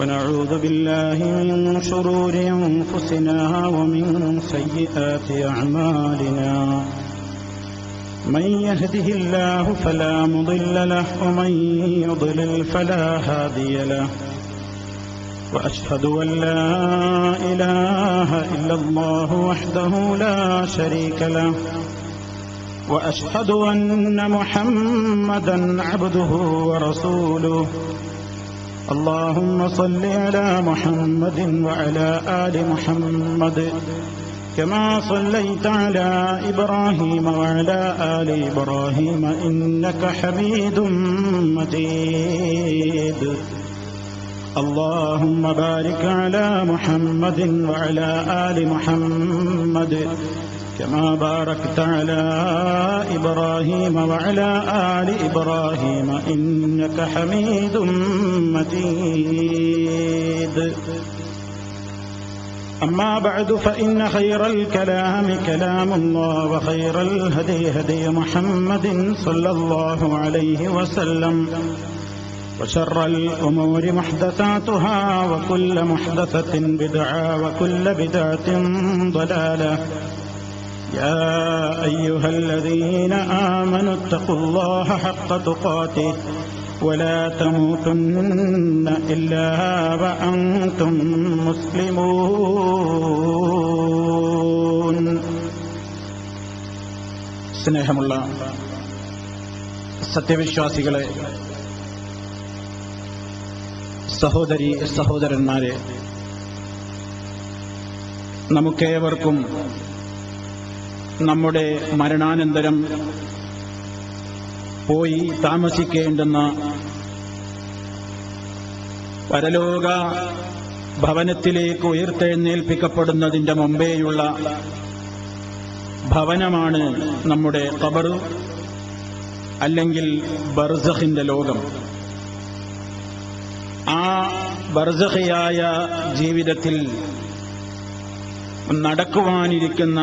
ونعوذ بالله من شرور أنفسنا ومن سيئات أعمالنا من يهده الله فلا مضل له ومن يضلل فلا هادي له وأشهد أن لا إله إلا الله وحده لا شريك له وأشهد أن محمدا عبده ورسوله اللهم صل على محمد وعلى آل محمد كما صليت على إبراهيم وعلى آل إبراهيم إنك حميد مجيد اللهم بارك على محمد وعلى آل محمد كما باركت على إبراهيم وعلى آل إبراهيم إنك حميد مجيد أما بعد فإن خير الكلام كلام الله وخير الهدي هدي محمد صلى الله عليه وسلم وشر الأمور محدثاتها وكل محدثة بدعة وكل بدعة ضلالة يا أيها الذين آمنوا اتقوا الله حق تقاته ولا تموتن إلا وأنتم مسلمون. സ്നേഹമുള്ള സത്യവിശ്വാസികളെ, സഹോദരി സഹോദരന്മാരെ, നമുക്കേവർക്കും നമ്മുടെ മരണാനന്തരം പോയി താമസിക്കേണ്ടുന്ന പരലോക ഭവനത്തിലേക്ക് ഉയർത്തെഴുന്നേൽപ്പിക്കപ്പെടുന്നതിന്റെ മുമ്പേയുള്ള ഭവനമാണ് നമ്മുടെ ഖബർ, അല്ലെങ്കിൽ ബർസഖിന്റെ ലോകം. ആ ബർസഖിയായ ജീവിതത്തിൽ നടക്കുവാനിരിക്കുന്ന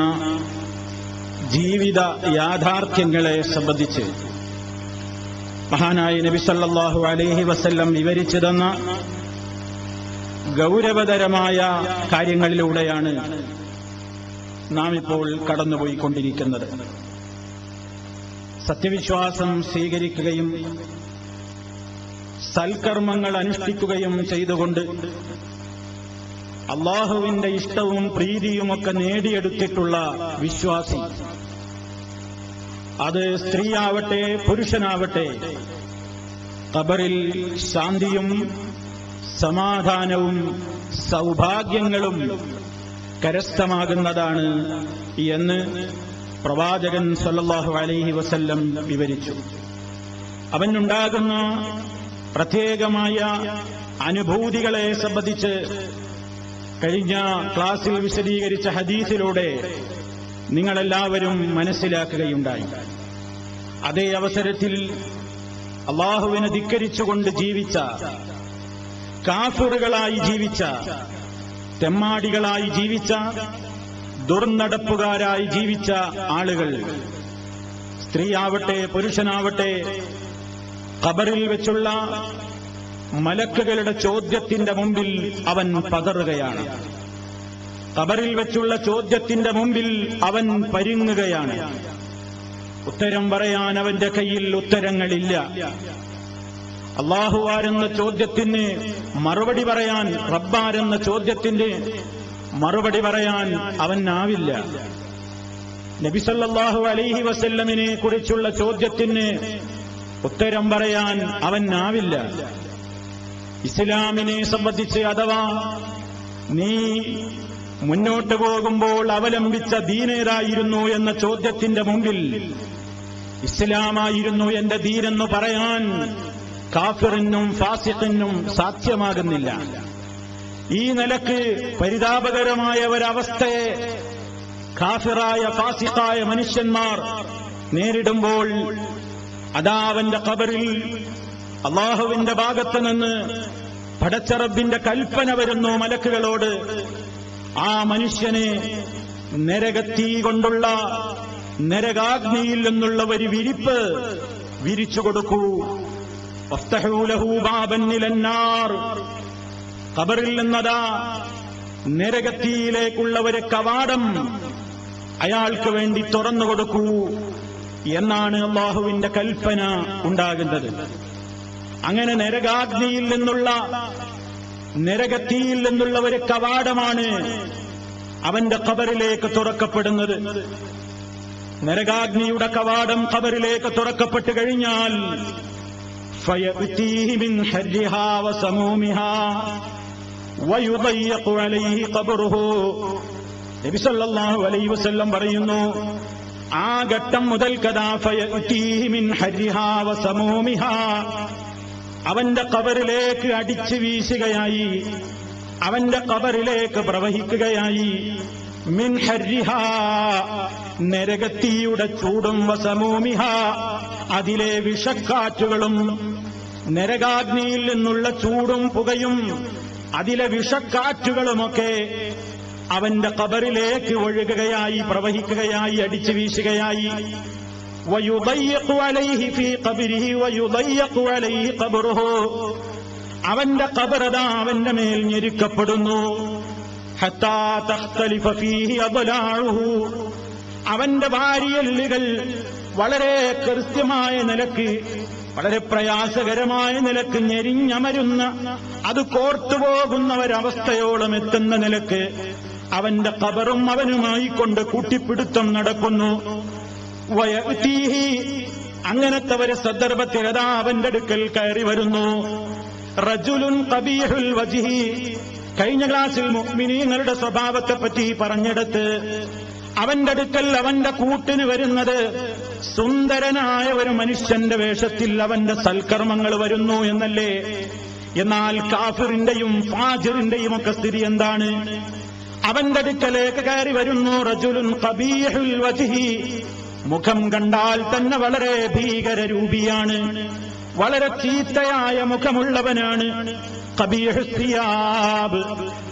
ജീവിത യാഥാർത്ഥ്യങ്ങളെ സംബന്ധിച്ച് മഹാനായ നബി സല്ലല്ലാഹു അലൈഹി വസല്ലം വിവരിച്ചു തന്ന ഗൗരവതരമായ കാര്യങ്ങളിലൂടെയാണ് നാം ഇപ്പോൾ കടന്നുപോയിക്കൊണ്ടിരിക്കുന്നത്. സത്യവിശ്വാസം സ്വീകരിക്കുകയും സൽക്കർമ്മങ്ങൾ അനുഷ്ഠിക്കുകയും ചെയ്തുകൊണ്ട് അള്ളാഹുവിന്റെ ഇഷ്ടവും പ്രീതിയുമൊക്കെ നേടിയെടുത്തിട്ടുള്ള വിശ്വാസി, അത് സ്ത്രീയാവട്ടെ പുരുഷനാവട്ടെ, ഖബറിൽ ശാന്തിയും സമാധാനവും സൗഭാഗ്യങ്ങളും കരസ്ഥമാകുന്നതാണ് എന്ന് പ്രവാചകൻ സല്ലല്ലാഹു അലൈഹി വസല്ലം വിവരിച്ചു. അവനുണ്ടാകുന്ന പ്രത്യേകമായ അനുഭൂതികളെ സംബന്ധിച്ച് കഴിഞ്ഞ ക്ലാസ്സിൽ വിശദീകരിച്ച ഹദീസിലൂടെ നിങ്ങളെല്ലാവരും മനസ്സിലാക്കുകയുണ്ടായി. അതേ അവസരത്തിൽ അള്ളാഹുവിനെ ധിക്കരിച്ചുകൊണ്ട് ജീവിച്ച, കാഫിറുകളായി ജീവിച്ച, തെമ്മാടികളായി ജീവിച്ച, ദുർനടപ്പുകാരായി ജീവിച്ച ആളുകൾ, സ്ത്രീയാവട്ടെ പുരുഷനാവട്ടെ, ഖബറിൽ വെച്ചുള്ള മലക്കുകളുടെ ചോദ്യത്തിന്റെ മുമ്പിൽ അവൻ പതറുകയാണ്. ഖബറിൽ വെച്ചുള്ള ചോദ്യത്തിന്റെ മുമ്പിൽ അവൻ പരുങ്ങുകയാണ്. ഉത്തരം പറയാൻ അവന്റെ കയ്യിൽ ഉത്തരങ്ങളില്ല. അല്ലാഹുവാരെന്ന ചോദ്യത്തിന് മറുപടി പറയാൻ, റബ്ബാരെന്ന ചോദ്യത്തിന് മറുപടി പറയാൻ അവനാവില്ല. നബി സല്ലല്ലാഹു അലൈഹി വസല്ലമിനെ കുറിച്ചുള്ള ചോദ്യത്തിന് ഉത്തരം പറയാൻ അവനാവില്ല. ഇസ്ലാമിനെ സംബന്ധിച്ച്, അഥവാ നീ മുന്നോട്ട് പോകുമ്പോൾ അവലംബിച്ച ദീനേതായിരുന്നു എന്ന ചോദ്യത്തിന്റെ മുമ്പിൽ ഇസ്ലാമായിരുന്നു എന്റെ ദീനെന്ന് പറയാൻ കാഫിറിനും ഫാസിഖിനും സാധ്യമാകുന്നില്ല. ഈ നിലക്ക് പരിതാപകരമായ ഒരവസ്ഥയെ കാഫിറായ ഫാസിഖായ മനുഷ്യന്മാർ നേരിടുമ്പോൾ അതാ അവന്റെ ഖബറിൽ അള്ളാഹുവിന്റെ ഭാഗത്ത് നിന്ന് പടച്ചറബിന്റെ കൽപ്പന വരുന്നു മലക്കുകളോട്. ആ മനുഷ്യനെ നരകത്തീ കൊണ്ടുള്ള നരകാഗ്നിയിൽ നിന്നുള്ള ഒരു വിരിപ്പ് വിരിച്ചു കൊടുക്കൂ. വഫ്തഹൂ ലഹു ബാബൻ ഇലന്നാർ. ഖബറിൽ നിന്നതാ നരകത്തിയിലേക്കുള്ള ഒരു കവാടം അയാൾക്ക് വേണ്ടി തുറന്നു കൊടുക്കൂ എന്നാണ് അല്ലാഹുവിന്റെ കൽപ്പന ഉണ്ടാകുന്നത്. അങ്ങനെ നരകാഗ്നിയിൽ നിന്നുള്ള നരകത്തിയിൽ നിന്നുള്ള ഒരു കവാടമാണ് അവന്റെ ഖബറിലേക്ക് തുറക്കപ്പെടുന്നത്. നരകാഗ്നിയുടെ കവാടം ഖബറിലേക്ക് തുറക്കപ്പെട്ടു കഴിഞ്ഞാൽ ഫയഅ്തീഹി മിൻ ഹർരിഹാ വസമൂമിഹാ വയുദയ്യഖു അലൈഹി ഖബ്റുഹു. നബി സല്ലല്ലാഹു അലൈഹി വസല്ലം പറയുന്നു, ആ ഘട്ടം മുതൽ കദാ ഫയഅ്തീഹി മിൻ ഹർരിഹാ വസമൂമിഹാ, അവന്റെ ഖബറിലേക്ക് അടിച്ചു വീശുകയായി, അവന്റെ ഖബറിലേക്ക് പ്രവഹിക്കുകയായി. മിൻ ഹർരിഹാ, നരകത്തിയുടെ ചൂടും, വസമൂമിഹാ, അതിലെ വിഷക്കാറ്റുകളും. നരകാഗ്നിയിൽ നിന്നുള്ള ചൂടും പുകയും അതിലെ വിഷക്കാറ്റുകളുമൊക്കെ അവന്റെ ഖബറിലേക്ക് ഒഴുകുകയായി, പ്രവഹിക്കുകയായി, അടിച്ചു വീശുകയായി. വയുദയ്യഖു അലൈഹി ഫീ ഖബ്രിഹി വയുദയ്യഖു അലൈഹി ഖബ്റുഹു, അവന്റെ ഖബറതാ അവന്റെ മേൽ ഞെരുക്കപ്പെടുന്നു. ഹത്താ തഖ്തലിഫ ഫീഹി അദ്ലാഉഹു, അവന്റെ വാരിയെല്ലുകൾ വളരെ കൃത്യമായ നിലക്ക്, വളരെ പ്രയാസകരമായ നിലക്ക് ഞെരിഞ്ഞമരുന്ന, അത് കോർത്തുപോകുന്ന ഒരവസ്ഥയോളം എത്തുന്ന നിലക്ക് അവന്റെ ഖബറും അവനുമായി കൊണ്ട് കൂട്ടിപ്പിടുത്തം നടക്കുന്നു. വയഅ്തീഹി, അങ്ങനത്തെ ഒരു സന്ദർഭത്തിൽ അതാ അവന്റെ അടുക്കൽ കയറി വരുന്നു. റജുലുൻ ഖബീഹുൽ വജ്ഹി, കഴിഞ്ഞ ക്ലാസ്സിൽ മുഅ്മിനീങ്ങളുടെ സ്വഭാവത്തെപ്പറ്റി പറഞ്ഞെടുത്ത് അവന്റെ അടുക്കൽ അവന്റെ കൂട്ടിന് വരുന്നത് സുന്ദരനായ ഒരു മനുഷ്യന്റെ വേഷത്തിൽ അവന്റെ സൽക്കർമ്മങ്ങൾ വരുന്നു എന്നല്ലേ? എന്നാൽ കാഫിറിന്റെയും ഫാജിറിന്റെയും ഒക്കെ സ്ഥിതി എന്താണ്? അവന്റെ അടുക്കലേക്ക് കയറി വരുന്നു റജുലുൻ ഖബീഹുൽ വജ്ഹി, മുഖം കണ്ടാൽ തന്നെ വളരെ ഭീകരരൂപിയാണ്, വളരെ ചീത്തയായ മുഖമുള്ളവനാണ്. ഖബീഹുസ് സിയാബ്,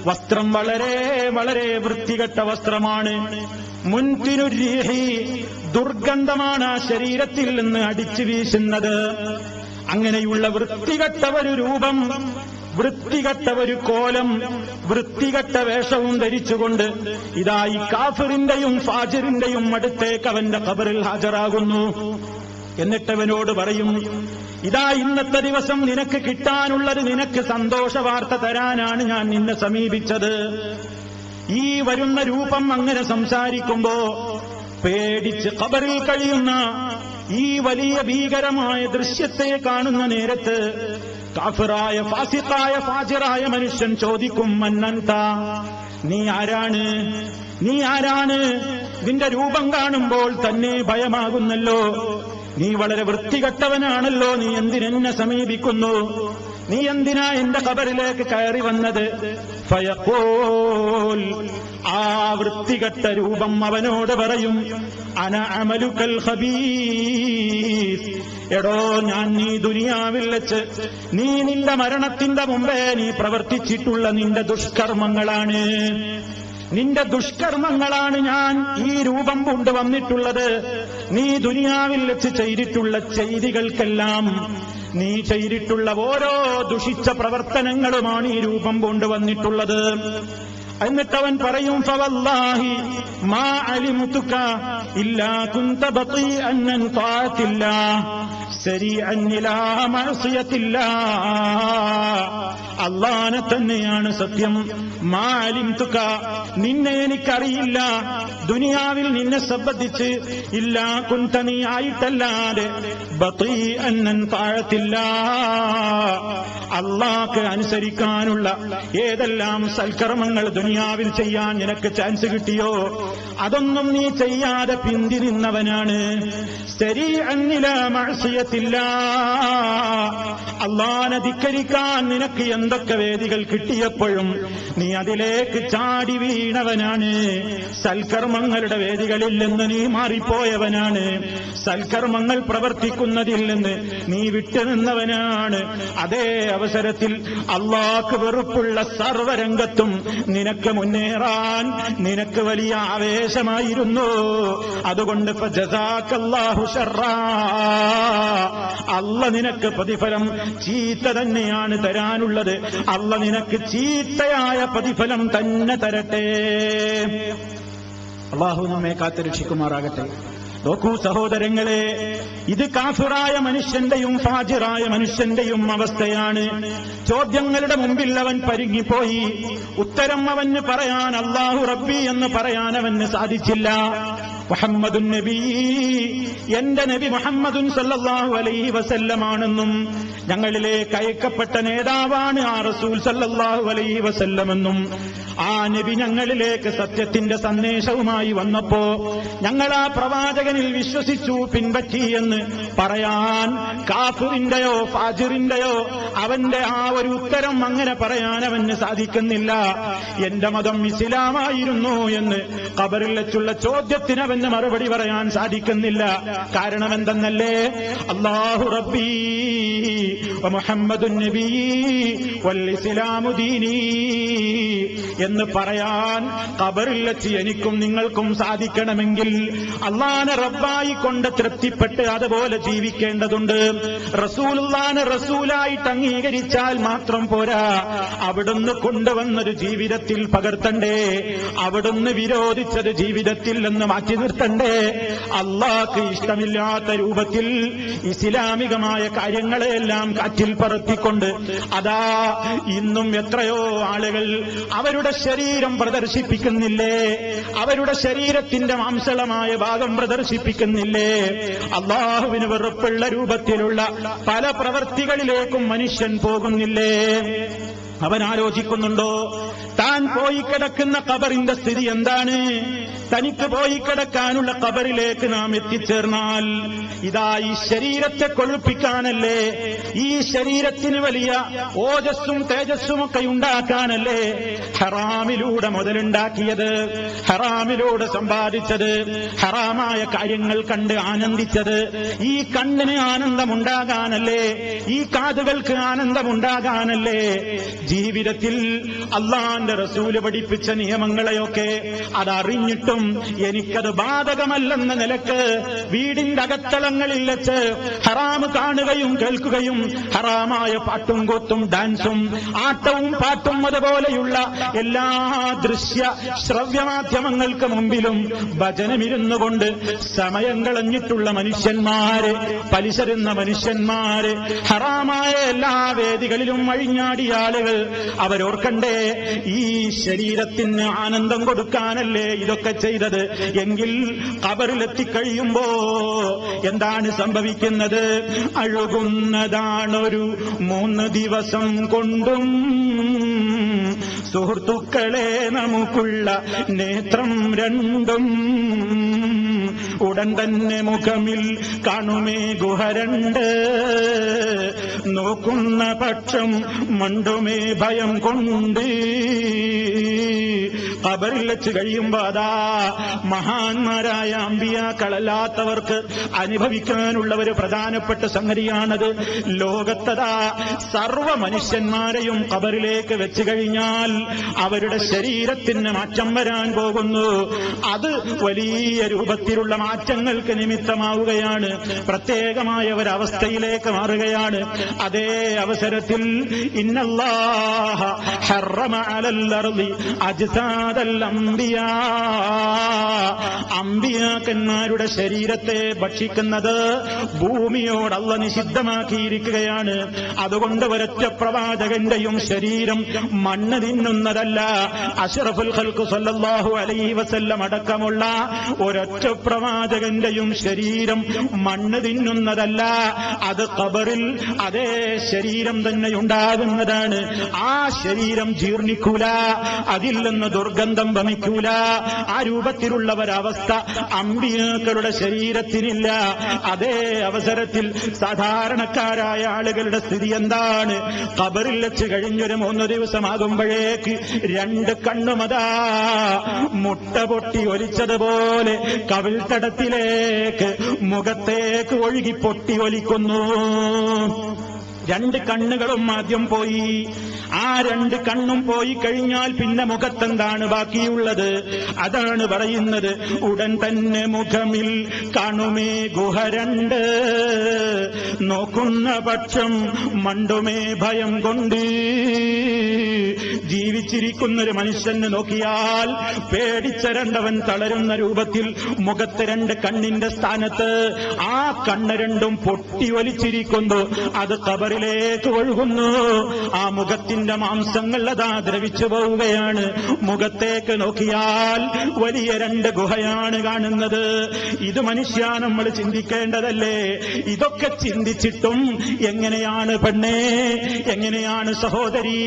വസ്ത്രം വളരെ വളരെ വൃത്തികെട്ട വസ്ത്രമാണ്. മുൻതിനുരീഹി, ദുർഗന്ധമാണ് ആ ശരീരത്തിൽ നിന്ന് അടിച്ചു വീശുന്നത്. അങ്ങനെയുള്ള വൃത്തികെട്ട ഒരു രൂപം, വൃത്തികെട്ട ഒരു കോലം, വൃത്തികെട്ട വേഷവും ധരിച്ചുകൊണ്ട് ഇതാ ഈ കാഫിറിന്റെയും ഫാജിറിന്റെയും അടുത്തേക്ക് അവന്റെ ഖബറിൽ ഹാജരാകുന്നു. എന്നിട്ടവനോട് പറയും, ഇതാ ഇന്നത്തെ ദിവസം നിനക്ക് കിട്ടാനുള്ളത്, നിനക്ക് സന്തോഷ വാർത്ത തരാനാണ് ഞാൻ നിന്നെ സമീപിച്ചത്. ഈ വരുന്ന രൂപം അങ്ങനെ സംസാരിക്കുമ്പോ പേടിച്ച് ഖബറിൽ കഴിയുന്ന ഈ വലിയ ഭീകരമായ ദൃശ്യത്തെ കാണുന്ന നേരത്ത് കാഫിറായ ഫാസിഖായ ഫാജിറായ മനുഷ്യൻ ചോദിക്കും, മന്നന്ത, നീ ആരാണ്? നീ ആരാണ്? നിന്റെ രൂപം കാണുമ്പോൾ തന്നെ ഭയമാകുന്നല്ലോ. നീ വളരെ വൃത്തികെട്ടവനാണല്ലോ, നീ എന്തിനെന്നെ സമീപിക്കുന്നു? നീ എന്തിനാ എന്റെ ഖബറിലേക്ക് കയറി വന്നത്? ഫയഖൂൽ, ആ വൃത്തികെട്ട രൂപം അവനോട് പറയും, അന അമലുക്കൽ ഖബീസ്, എടോ ഞാൻ നീ ദുനിയാവിൽ വെച്ച് നീ നിന്റെ മരണത്തിന്റെ മുമ്പേ നീ പ്രവർത്തിച്ചിട്ടുള്ള നിന്റെ ദുഷ്കർമ്മങ്ങളാണ്. നിന്റെ ദുഷ്കർമ്മങ്ങളാണ് ഞാൻ ഈ രൂപം കൊണ്ടുവന്നിട്ടുള്ളത്. നീ ദുനിയാവിൽ വെച്ച് ചെയ്തിട്ടുള്ള ചെയ്തികൾക്കെല്ലാം, നീ ചെയ്തിട്ടുള്ള ഓരോ ദുഷിച്ച പ്രവർത്തനങ്ങളുമാണ് ഈ രൂപം കൊണ്ടുവന്നിട്ടുള്ളത്. എന്നിട്ടവൻ പറയും, ഫവല്ലാഹി മാ അലിമുതുക ഇല്ലാ കുന്ത ബതീഅൻ അൻ ത്വാഅത്തില്ലാഹ് സരീഅൻ ഇലാ മഅസിയത്തില്ലാഹ്. അല്ലാഹനെ തന്നെയാണ് സത്യം. മാ അലിമുതുക, നിന്നെ എനിക്കറിയില്ല, ദുനിയാവിൽ നിന്നെ സംബന്ധിച്ച് ഇല്ലാ കുന്ത, നീ ആയിട്ടല്ലാതെ ബതീഅൻ അൻ ത്വാഅത്തില്ലാഹ്, അല്ലാഹ്ക്ക് അനുസരിക്കാനുള്ള ഏതെല്ലാം സൽക്കർമ്മങ്ങൾ ദുനിയാവിൽ ചെയ്യാൻ നിനക്ക് ചാൻസ് കിട്ടിയോ അതൊന്നും നീ ചെയ്യാതെ പിന്തിരിന്നവനാണ്. സരീഅൻ ഇലാ മഅസിയത്തില്ലാഹ്, അല്ലാഹനെ ധിക്കരിക്കാൻ നിനക്ക് എന്തൊക്കെ വേദികൾ കിട്ടിയപ്പോഴും നീ അതിലേക്ക് ചാടി വീണവനാണ്. സൽക്കർമ്മങ്ങളുടെ വേദികളിൽ നിന്ന് നീ മാറിപ്പോയവനാണ്. സൽക്കർമ്മങ്ങൾ പ്രവർത്തിക്കുന്നതിൽ നിന്ന് നീ വിട്ടുനിന്നവനാണ്. അതേ അവസരത്തിൽ അല്ലാഹ്ക്ക് വെറുപ്പുള്ള സർവരംഗത്തും നിനക്ക് മുന്നേറാൻ നിനക്ക് വലിയ ആവേശമായിരുന്നു. അതുകൊണ്ട് ഫജസാക്കല്ലാഹു ശർറാ, അള്ള നിനക്ക് പ്രതിഫലം ചീത്ത തന്നെയാണ് തരാനുള്ളത്. അള്ള നിനക്ക് ചീത്തയായ പ്രതിഫലം തന്നെ തരട്ടെ. അല്ലാഹു നമ്മെ കാത്തുരക്ഷിക്കുമാറാകട്ടെ. നോക്കൂ സഹോദരങ്ങളെ, ഇത് കാഫിറായ മനുഷ്യന്റെയും ഫാജിറായ മനുഷ്യന്റെയും അവസ്ഥയാണ്. ചോദ്യങ്ങളുടെ മുമ്പിൽ അവൻ പരുങ്ങിപ്പോയി. ഉത്തരം അവന് പറയാൻ, അല്ലാഹു റബ്ബി എന്ന് പറയാൻ അവന് സാധിച്ചില്ല. മുഹമ്മദുൻ നബി, എന്റെ നബി മുഹമ്മദുൻ സല്ലല്ലാഹു അലൈഹി വസല്ലമാണെന്നും ഞങ്ങളിലേക്ക് അയക്കപ്പെട്ട നേതാവാണ് ആ റസൂൽ സല്ലല്ലാഹു അലൈഹി വസല്ലമെന്നും ആ നബി ഞങ്ങളിലേക്ക് സത്യത്തിന്റെ സന്ദേശവുമായി വന്നപ്പോ ഞങ്ങൾ ആ പ്രവാചകനിൽ വിശ്വസിച്ചു, പിൻപറ്റി എന്ന് പറയാൻ കാഫിറിന്റെയോ ഫാജിറിന്റെയോ അവന്റെ ആ ഒരു ഉത്തരം അങ്ങനെ പറയാൻ അവന് സാധിക്കുന്നില്ല. എന്റെ മതം ഇസ്ലാമായിരുന്നു എന്ന് ഖബറിൽ വെച്ചുള്ള ചോദ്യത്തിന് അവന് മറുപടി പറയാൻ സാധിക്കുന്നില്ല. കാരണം എന്തെന്നല്ലേ? അല്ലാഹു റബ്ബി വ മുഹമ്മദുൻ നബി വൽ ഇസ്ലാമു ദീനി എന്ന് പറയാൻ ഖബറിൽ വെച്ച് എനിക്കും നിങ്ങൾക്കും സാധിക്കണമെങ്കിൽ അല്ലാഹുവിനെ റബ്ബായി കൊണ്ട് തൃപ്തിപ്പെട്ട് അതുപോലെ ജീവിക്കേണ്ടതുണ്ട്. റസൂലുള്ളാഹിനെ റസൂലായിട്ട് അംഗീകരിച്ചാൽ മാത്രം പോരാ, അവിടുന്ന് കൊണ്ടുവന്നത് ജീവിതത്തിൽ പകർത്തണ്ടേ, അവിടുന്ന് വിരോധിച്ചത് ജീവിതത്തിൽ നിന്ന് മാറ്റി നിർത്തണ്ടേ. അല്ലാഹ്ക്ക് ഇഷ്ടമില്ലാത്ത രൂപത്തിൽ ഇസ്ലാമികമായ കാര്യങ്ങളെല്ലാം കാറ്റിൽ പറത്തിക്കൊണ്ട് അതാ ഇന്നും എത്രയോ ആളുകൾ അവരുടെ ശരീരം പ്രദർശിപ്പിക്കുന്നില്ലേ, അവരുടെ ശരീരത്തിന്റെ മാംസളമായ ഭാഗം പ്രദർശിപ്പിക്കുന്നില്ലേ. അല്ലാഹുവിന് വെറുപ്പുള്ള രൂപത്തിലുള്ള പല പ്രവൃത്തികളിലേക്കും മനുഷ്യൻ പോകുന്നില്ലേ? അവൻ ആലോചിക്കുന്നുണ്ടോ താൻ പോയി കിടക്കുന്ന ഖബറിന്റെ സ്ഥിതി എന്താണ്? തനിക്ക് പോയി കിടക്കാനുള്ള ഖബറിലേക്ക് നാം എത്തിച്ചേർന്നാൽ ഇതാ ഈ ശരീരത്തെ കൊഴുപ്പിക്കാനല്ലേ, ഈ ശരീരത്തിന് വലിയ ഓജസ്സും തേജസ്സുമൊക്കെ ഉണ്ടാക്കാനല്ലേ ഹറാമിലൂടെ മുതലുണ്ടാക്കിയത്, ഹറാമിലൂടെ സമ്പാദിച്ചത്, ഹറാമായ കാര്യങ്ങൾ കണ്ട് ആനന്ദിച്ചത്. ഈ കണ്ണിന് ആനന്ദമുണ്ടാകാനല്ലേ, ഈ കാതുകൾക്ക് ആനന്ദമുണ്ടാകാനല്ലേ ജീവിതത്തിൽ അല്ലാഹുവിന്റെ റസൂല് പഠിപ്പിച്ച നിയമങ്ങളെയൊക്കെ അതറിഞ്ഞിട്ടും എനിക്കത് ബാധകമല്ലെന്ന നിലക്ക് വീടിന്റെ അകത്തളങ്ങളിൽ വെച്ച് ഹറാം കാണുകയും കേൾക്കുകയും ഹറാമായ പാട്ടും കൂത്തും ഡാൻസും ആട്ടവും പാട്ടും അതുപോലെയുള്ള എല്ലാ ദൃശ്യ ശ്രവ്യമാധ്യമങ്ങൾക്ക് മുമ്പിലും ഭജനമിരുന്നു കൊണ്ട് സമയം കളഞ്ഞിട്ടുള്ള മനുഷ്യന്മാര്, പലിശരുന്ന മനുഷ്യന്മാര്, ഹറാമായ എല്ലാ വേദികളിലും അഴിഞ്ഞാടിയ ആളുകൾ അവരോർക്കണ്ടേ ഈ ശരീരത്തിന് ആനന്ദം കൊടുക്കാനല്ലേ ഇതൊക്കെ ചെയ്തത് എങ്കിൽ ഖബറിലെത്തിക്കഴിയുമ്പോ എന്താണ് സംഭവിക്കുന്നത്? അഴുകുന്നതാണൊരു 3 ദിവസം കൊണ്ടും സുഹൃത്തുക്കളെ നമുക്കുള്ള നേത്രം രണ്ടും. ഉടൻ തന്നെ മുഖമിൽ കാണുമേ ഗുഹരണ്ട്, നോക്കുന്ന പക്ഷം മണ്ടുമേ ഭയം കൊണ്ട്. ഖബറിൽ വെച്ച് കഴിയുമ്പോ അതാ മഹാന്മാരായ അമ്പിയാക്കളല്ലാത്തവർക്ക് അനുഭവിക്കാനുള്ള ഒരു പ്രധാനപ്പെട്ട സംഗതിയാണത്. ലോകത്തതാ സർവ മനുഷ്യന്മാരെയും ഖബറിലേക്ക് വെച്ച് കഴിഞ്ഞാൽ അവരുടെ ശരീരത്തിന് മാറ്റം വരാൻ പോകുന്നു. അത് വലിയ രൂപത്തിലുള്ള മാറ്റങ്ങൾക്ക് നിമിത്തമാവുകയാണ്, പ്രത്യേകമായ ഒരവസ്ഥയിലേക്ക് മാറുകയാണ്. അതേ അവസരത്തിൽ ഇന്നല്ലാഹ ഹറമ അലൽ അർളി അജ്സാദൽ അംബിയാ, അമ്പിയാക്കന്മാരുടെ ശരീരത്തെ ഭക്ഷിക്കുന്നത് ഭൂമിയോട് അല്ലാഹു നിഷിദ്ധമാക്കിയിരിക്കുകയാണ്. അതുകൊണ്ട് ഒരൊറ്റ പ്രവാചകന്റെയും ശരീരം മണ്ണ് തിന്നുന്നതല്ല. അഷ്റഫുൽ ഖൽഖ് സല്ലല്ലാഹു അലൈഹി വസല്ലം അടക്കമുള്ള ഒരൊറ്റ പ്രവാചകന്റെയും ശരീരം മണ്ണ് തിന്നുന്നതല്ല. അത് ഖബറിൽ അതേ ശരീരം തന്നെ ഉണ്ടാകുന്നതാണ്. ആ ശരീരം ജീർണിക്കൂല, അതിൽ നിന്ന് ദുർഗന്ധം വമിക്കൂല. ആ രൂപത്തിലുള്ള ഒരവസ്ഥ അമ്പിയാക്കളുടെ ശരീരത്തിനില്ല. അതേ അവസരത്തിൽ സാധാരണക്കാരായ ആളുകളുടെ സ്ഥിതി എന്താണ്? ഖബറിൽ വെച്ച് കഴിഞ്ഞൊരു 3 ദിവസമാകുമ്പോഴേക്ക് 2 കണ്ണുമതാ മുട്ട പൊട്ടി ഒലിച്ചതുപോലെ കവിൾത്തടത്തിലേക്ക് മുഖത്തേക്ക് ഒഴുകി പൊട്ടി ഒലിക്കുന്നു. 2 കണ്ണുകളും ആദ്യം പോയി. ആ 2 കണ്ണും പോയി കഴിഞ്ഞാൽ പിന്നെ മുഖത്തെന്താണ് ബാക്കിയുള്ളത്? അതാണ് പറയുന്നത്, ഉടൻ തന്നെ മുഖമിൽ കാണുമേ ഗുഹ 2, നോക്കുന്ന പക്ഷം മണ്ടുമേ ഭയം കൊണ്ട്. ജീവിച്ചിരിക്കുന്നൊരു മനുഷ്യന് നോക്കിയാൽ പേടിച്ചരണ്ടവൻ തളരുന്ന രൂപത്തിൽ മുഖത്ത് 2 കണ്ണിന്റെ സ്ഥാനത്ത് ആ കണ്ണ് 2ഉം പൊട്ടി ഒലിച്ചിരിക്കുന്നു. അത് ഖബറിലേക്ക് ഒഴുകുന്നു. ആ മുഖത്തിന്റെ മാംസങ്ങൾ അതാ ദ്രവിച്ചു പോവുകയാണ്. മുഖത്തേക്ക് നോക്കിയാൽ വലിയ 2 ഗുഹയാണ് കാണുന്നത്. ഇത് മനുഷ്യ നമ്മൾ ചിന്തിക്കേണ്ടതല്ലേ? ഇതൊക്കെ ചിന്തിച്ചിട്ടും എങ്ങനെയാണ് പെണ്ണേ, എങ്ങനെയാണ് സഹോദരി,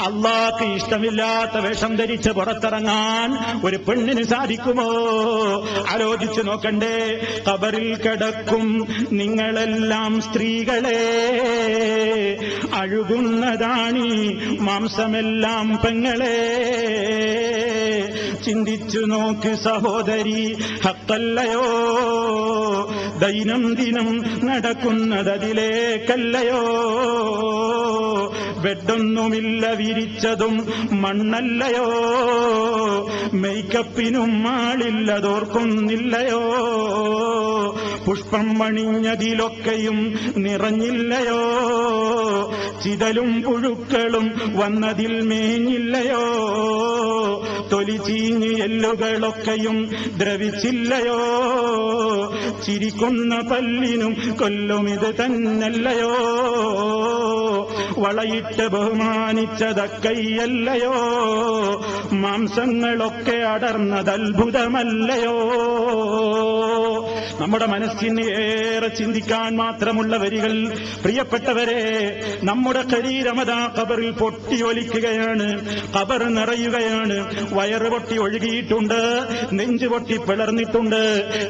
അള്ളാഹ്ക്ക് ഇഷ്ടമില്ലാത്ത വേഷം ധരിച്ച് പുറത്തിറങ്ങാൻ ഒരു പെണ്ണിന് സാധിക്കുമോ? ആലോചിച്ചു നോക്കണ്ടേ? ഖബറിൽ കിടക്കും നിങ്ങളെല്ലാം സ്ത്രീകളെ, അഴുകുന്നതാണീ മാംസമെല്ലാം പെങ്ങളെ. ചിന്തിച്ചു നോക്ക് സഹോദരി, ഹക്കല്ലയോ? ദൈനംദിനം നടക്കുന്നതതിലേക്കല്ലയോ? ബെഡൊന്നുമില്ല, വിരിച്ചതും മണ്ണല്ലയോ? മേക്കപ്പിനും ആളില്ലതോർക്കുന്നില്ലയോ? പുഷ്പം മണിഞ്ഞതിലൊക്കെയും നിറഞ്ഞില്ലയോ? ചിതലും പുഴുക്കളും വന്നതിൽ മേഞ്ഞില്ലയോ? തൊലി ചീഞ്ഞ് എല്ലുകളൊക്കെയും ദ്രവിച്ചില്ലയോ? ചിരിക്കുന്ന പല്ലിനും കൊല്ലും ഇത് തന്നല്ലയോ? വളയിട്ട് ബഹുമാനിച്ചതക്കയ്യല്ലയോ? മാംസങ്ങളൊക്കെ അടർന്നതത്ഭുതമല്ലയോ? നമ്മുടെ മനസ്സിന് ഏറെ ചിന്തിക്കാൻ മാത്രമുള്ള വരികൾ. പ്രിയപ്പെട്ടവരെ, നമ്മുടെ ശരീരമതാ ഖബറിൽ പൊട്ടി ഒലിക്കുകയാണ്. ഖബർ നിറയുകയാണ്. വയറ് പൊട്ടി ഒഴുകിയിട്ടുണ്ട്, നെഞ്ചു പൊട്ടി പിളർന്നിട്ടുണ്ട്.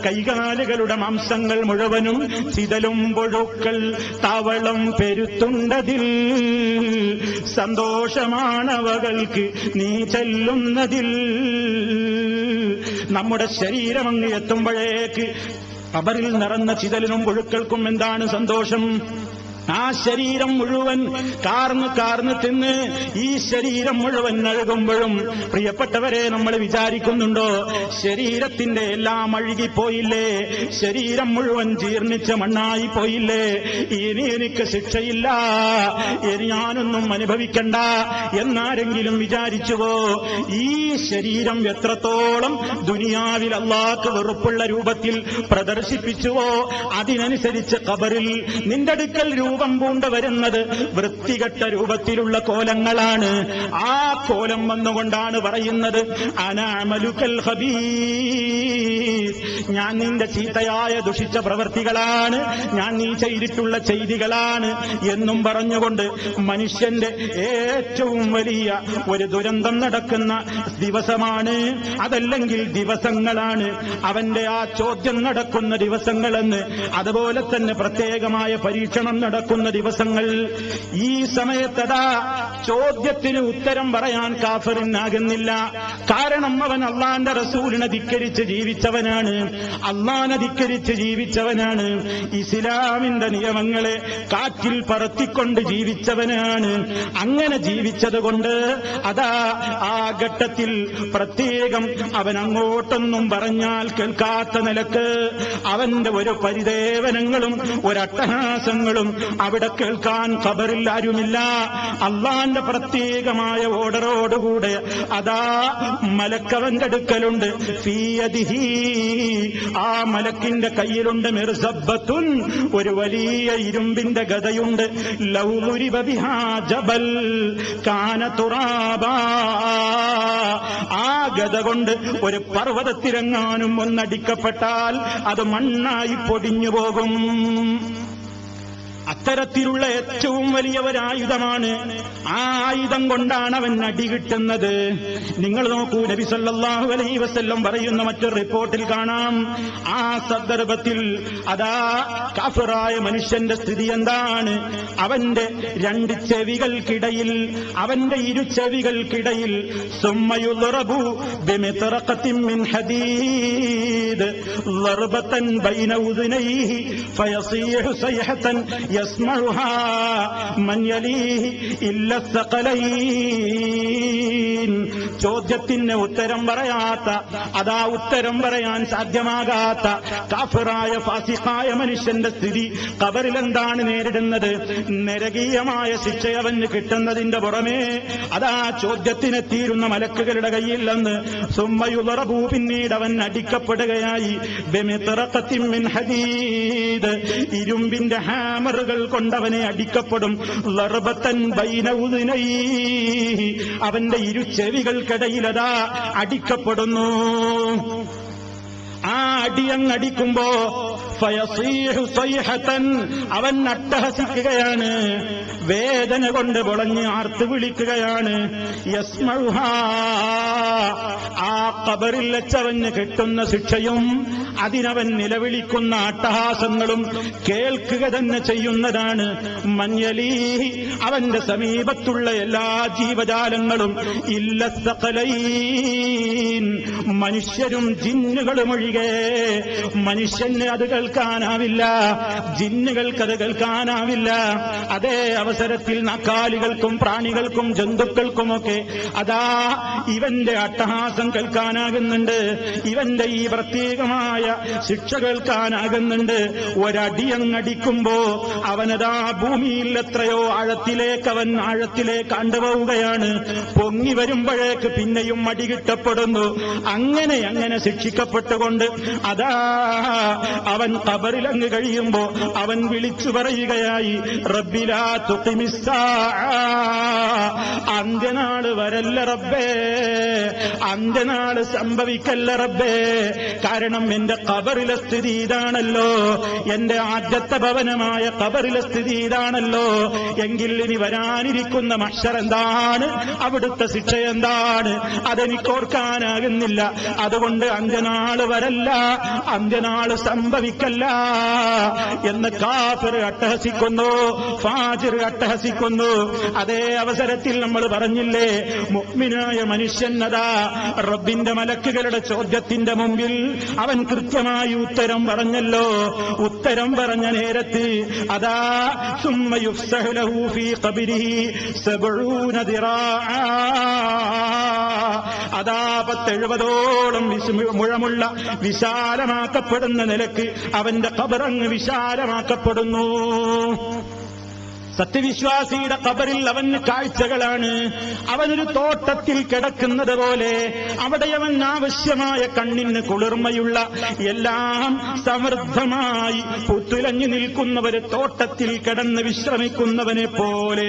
കൈകാലുകളുടെ മാംസങ്ങൾ മുഴുവനും ചിതലും പുഴുക്കൾ താവളം പെരുത്തുണ്ടതിൽ. സന്തോഷമാണവകൾക്ക് നീ ചെല്ലുന്നതിൽ. നമ്മുടെ ശരീരം അങ്ങ് എത്തുമ്പോഴേക്ക് ഖബറിൽ നിറഞ്ഞ ചിതലിനും പുഴുക്കൾക്കും എന്താണ് സന്തോഷം? ആ ശരീരം മുഴുവൻ കാർന്ന് തിന്ന് ഈ ശരീരം മുഴുവൻ അഴുകുമ്പോഴും പ്രിയപ്പെട്ടവരെ നമ്മൾ വിചാരിക്കുന്നുണ്ടോ ശരീരത്തിന്റെ എല്ലാം അഴുകിപ്പോയില്ലേ, ശരീരം മുഴുവൻ ജീർണിച്ച മണ്ണായി പോയില്ലേ, ഇനി എനിക്ക് ശിക്ഷയില്ല, ഇനി ഞാനൊന്നും അനുഭവിക്കണ്ട എന്നാരെങ്കിലും വിചാരിച്ചുവോ? ഈ ശരീരം എത്രത്തോളം ദുനിയാവിൽ അല്ലാഹ്ക്ക് വെറുപ്പുള്ള രൂപത്തിൽ പ്രദർശിപ്പിച്ചുവോ അതിനനുസരിച്ച് ഖബറിൽ നിന്റെ അടുക്കൽ രൂപം പൂണ്ട് വരുന്നത് വൃത്തികെട്ട രൂപത്തിലുള്ള കോലങ്ങളാണ്. ആ കോലം വന്നുകൊണ്ടാണ് പറയുന്നത് അനഅമലുകൽ ഖബീസ്, ഞാൻ നിന്റെ ചീത്തയായ ദുഷിച്ച പ്രവൃത്തികളാണ്, ഞാൻ നീ ചെയ്തിട്ടുള്ള ചെയ്തികളാണ് എന്നും പറഞ്ഞുകൊണ്ട് മനുഷ്യന്റെ ഏറ്റവും വലിയ ഒരു ദുരന്തം നടക്കുന്ന ദിവസമാണ്, അതല്ലെങ്കിൽ ദിവസങ്ങളാണ് അവന്റെ ആ ചോദ്യം നടക്കുന്ന ദിവസങ്ങളെന്ന്. അതുപോലെ തന്നെ പ്രത്യേകമായ പരീക്ഷണം നടക്കുന്ന ദിവസങ്ങൾ. ഈ സമയത്തതാ ചോദ്യത്തിന് ഉത്തരം പറയാൻ കാഫിറിനാകുന്നില്ല. കാരണം അവൻ അള്ളാന്റെ റസൂലിനെ ധിക്കരിച്ച് ജീവിച്ചവനാണ്, അള്ളാനെ ധിക്കരിച്ച് ജീവിച്ചവനാണ്, ഇസ്ലാമിന്റെ നിയമങ്ങളെ കാറ്റിൽ പറത്തിക്കൊണ്ട് ജീവിച്ചവനാണ്. അങ്ങനെ ജീവിച്ചതുകൊണ്ട് അതാ ആ ഘട്ടത്തിൽ പ്രത്യേകം അവൻ അങ്ങോട്ടൊന്നും പറഞ്ഞാൽ കേൾക്കാത്ത നിലക്ക് അവന്റെ ഒരു പരിദേവനങ്ങളും ഒരട്ടഹാസങ്ങളും അവിടെ കേൾക്കാൻ ഖബറിൽ ആരുമില്ല. അള്ളാന്റെ പ്രത്യേകമായ ഓർഡറോടുകൂടെ അതാ മലക്കവന്റെ അടുക്കലുണ്ട്. ഫീയദിഹി, ആ മലക്കിന്റെ കയ്യിലുണ്ട് മിർസബ്ബത്തുൻ, ഒരു വലിയ ഇരുമ്പിന്റെ ഗദയുണ്ട്. ലൗ ദുരിബ ബിഹാ ജബൽ കാന തുറാബാ, ആ ഗദ കൊണ്ട് ഒരു പർവ്വതത്തിലെങ്ങാനും ഒന്നടിക്കപ്പെട്ടാൽ അത് മണ്ണായി പൊടിഞ്ഞു പോകും. അത്തരത്തിലുള്ള ഏറ്റവും വലിയ ഒരായുധമാണ്. ആ ആയുധം കൊണ്ടാണ് അവൻ അടി കിട്ടുന്നത്. നിങ്ങൾ നോക്കൂ, നബി സല്ലല്ലാഹു അലൈഹി വസല്ലം പറയുന്ന മറ്റൊരു റിപ്പോർട്ടിൽ കാണാം, ആ സന്ദർഭത്തിൽ അതാ കാഫിറായ മനുഷ്യന്റെ സ്ഥിതി എന്താണ്? അവന്റെ 2 ചെവികൾക്കിടയിൽ, അവന്റെ 2 ചെവികൾക്കിടയിൽ സുമ്മയുദ്റബു ബിമിത്രഖത്തിൻ മിൻ ഹദീദ് ളർബതൻ ബൈന ഉദ്നൈഹി ഫയസീഹു സയ്ഹതൻ യസ്മഉഹാ മൻ യലീഹി ഇല്ല സഖലൈൻ. ചോദ്യത്തിന് ഉത്തരം പറയാത്ത, അതാ ഉത്തരം പറയാൻ സാധ്യമാകാത്ത കാഫിറായ ഫാസിഖായ മനുഷ്യന്റെ സ്ഥിതി ഖബറിൽ എന്താണ് നേരിടുന്നത്? നരകീയമായ ശിക്ഷ അവന് കിട്ടുന്നതിന്റെ പുറമേ അതാ ചോദ്യത്തിന് തീരുന്ന മലക്കുകളുടെ കയ്യിൽ നിന്ന് സുമ്മയുളറബൂ, പിന്നീട് അവൻ അടിക്കപ്പെടുകയായി ബിമിത്റഖത്തിൻ മിൻ ഹദീദ്, ഇരുമ്പിന്റെ ഹാമറുകൾ കൊണ്ടവനെ അടിക്കപ്പെടും. ലർബത്തൻ ബൈന ഉദ്നൈഹി, അവന്റെ ഇരു ചെവികൾക്കിടയിലതാ അടിക്കപ്പെടുന്നു. ആ അടിയങ്ങടിക്കുമ്പോ ഫയസീഹു സൈഹതൻ, അവൻ അട്ടഹസിക്കുകയാണ്, വേദന കൊണ്ട് പൊളഞ്ഞ് ആർത്ത് വിളിക്കുകയാണ്. യസ്മഉഹാ, ആ ഖബറിൽ വെച്ചവന് കിട്ടുന്ന ശിക്ഷയും അതിനവൻ നിലവിളിക്കുന്ന അട്ടഹാസങ്ങളും കേൾക്കുക തന്നെ ചെയ്യുന്നതാണ്. മൻയലീഹി, അവന്റെ സമീപത്തുള്ള എല്ലാ ജീവജാലങ്ങളും ഇല്ല സഖലൈൻ, മനുഷ്യരും ജിന്നുകളും ഒഴികെ. മനുഷ്യന് അത് കേൾക്കാനാവില്ല, ജിന്നുകൾക്കത് കേൾക്കാനാവില്ല. അതേ അവസരത്തിൽ നക്കാലികൾക്കും പ്രാണികൾക്കും ജന്തുക്കൾക്കുമൊക്കെ അതാ ഇവന്റെ അട്ടഹാസം കേൾക്കാനാകുന്നുണ്ട്, ഇവന്റെ ഈ പ്രത്യേകമായ ശിക്ഷ കേൾക്കാനാകുന്നുണ്ട്. ഒരടിയങ്ങടിക്കുമ്പോ അവനതാ ഭൂമിയിൽ എത്രയോ ആഴത്തിലേക്ക് അവൻ ആഴത്തിലേക്ക് കണ്ടുപോവുകയാണ്. പൊങ്ങി വരുമ്പോഴേക്ക് പിന്നെയും അടി കിട്ടപ്പെടുന്നു. അങ്ങനെ അങ്ങനെ ശിക്ഷിക്കപ്പെട്ടുകൊണ്ട് അതാ അവൻ ഖബറിലങ്ങ് കഴിയുമ്പോ അവൻ വിളിച്ചു പറയുകയായി, റബ്ബിലാ തുഖിമിസ്സാ, അന്ത്യനാള് വരല്ല റബ്ബേ, അന്ത്യനാള് സംഭവിക്കല്ല റബ്ബേ. കാരണം എന്റെ ഖബറിലെ സ്ഥിതി ഇതാണല്ലോ, എന്റെ ആദ്യത്തെ ഭവനമായ ഖബറിലെ സ്ഥിതി ഇതാണല്ലോ. എങ്കിൽ ഇനി വരാനിരിക്കുന്ന മഹ്ശർ എന്താണ്, അവിടുത്തെ ശിക്ഷ എന്താണ്, അതെനിക്കോർക്കാനാകുന്നില്ല. അതുകൊണ്ട് അന്ത്യനാള് വരല്ല, അന്ത്യനാള് സംഭവിക്കല്ല എന്ന് കാഫിർ അട്ടഹസിക്കുന്നു, ഫാജിർ അട്ടഹസിക്കുന്നു. അതേ അവസരത്തിൽ നമ്മൾ പറഞ്ഞില്ലേ, മുഅ്മിനായ മനുഷ്യനതാ റബ്ബിന്റെ മലക്കുകളുടെ ചോദ്യത്തിന്റെ മുമ്പിൽ അവൻ കൃത്യമായി ഉത്തരം പറഞ്ഞല്ലോ. ഉത്തരം പറഞ്ഞ നേരത്ത് അതാ സുമ്മ യുഫ്സഹു ലഹു ഫീ ഖബരിഹി 70 ദിറാഅ, അതാ 70ഓളം മുഴമുള്ള വിശാലമാക്കപ്പെടുന്ന നിലക്ക് അവന്റെ ഖബറങ്ങ് വിശാലമാക്കപ്പെടുന്നു. സത്യവിശ്വാസിയുടെ ഖബറിൽ അവന് കാഴ്ചകളാണ്. അവനൊരു തോട്ടത്തിൽ കിടക്കുന്നത് പോലെ അവിടെ അവൻ ആവശ്യമായ കണ്ണിന് കുളിർമയുള്ള എല്ലാം സമൃദ്ധമായി പുത്തുലഞ്ഞു നിൽക്കുന്ന ഒരു തോട്ടത്തിൽ കിടന്ന് വിശ്രമിക്കുന്നവനെ പോലെ.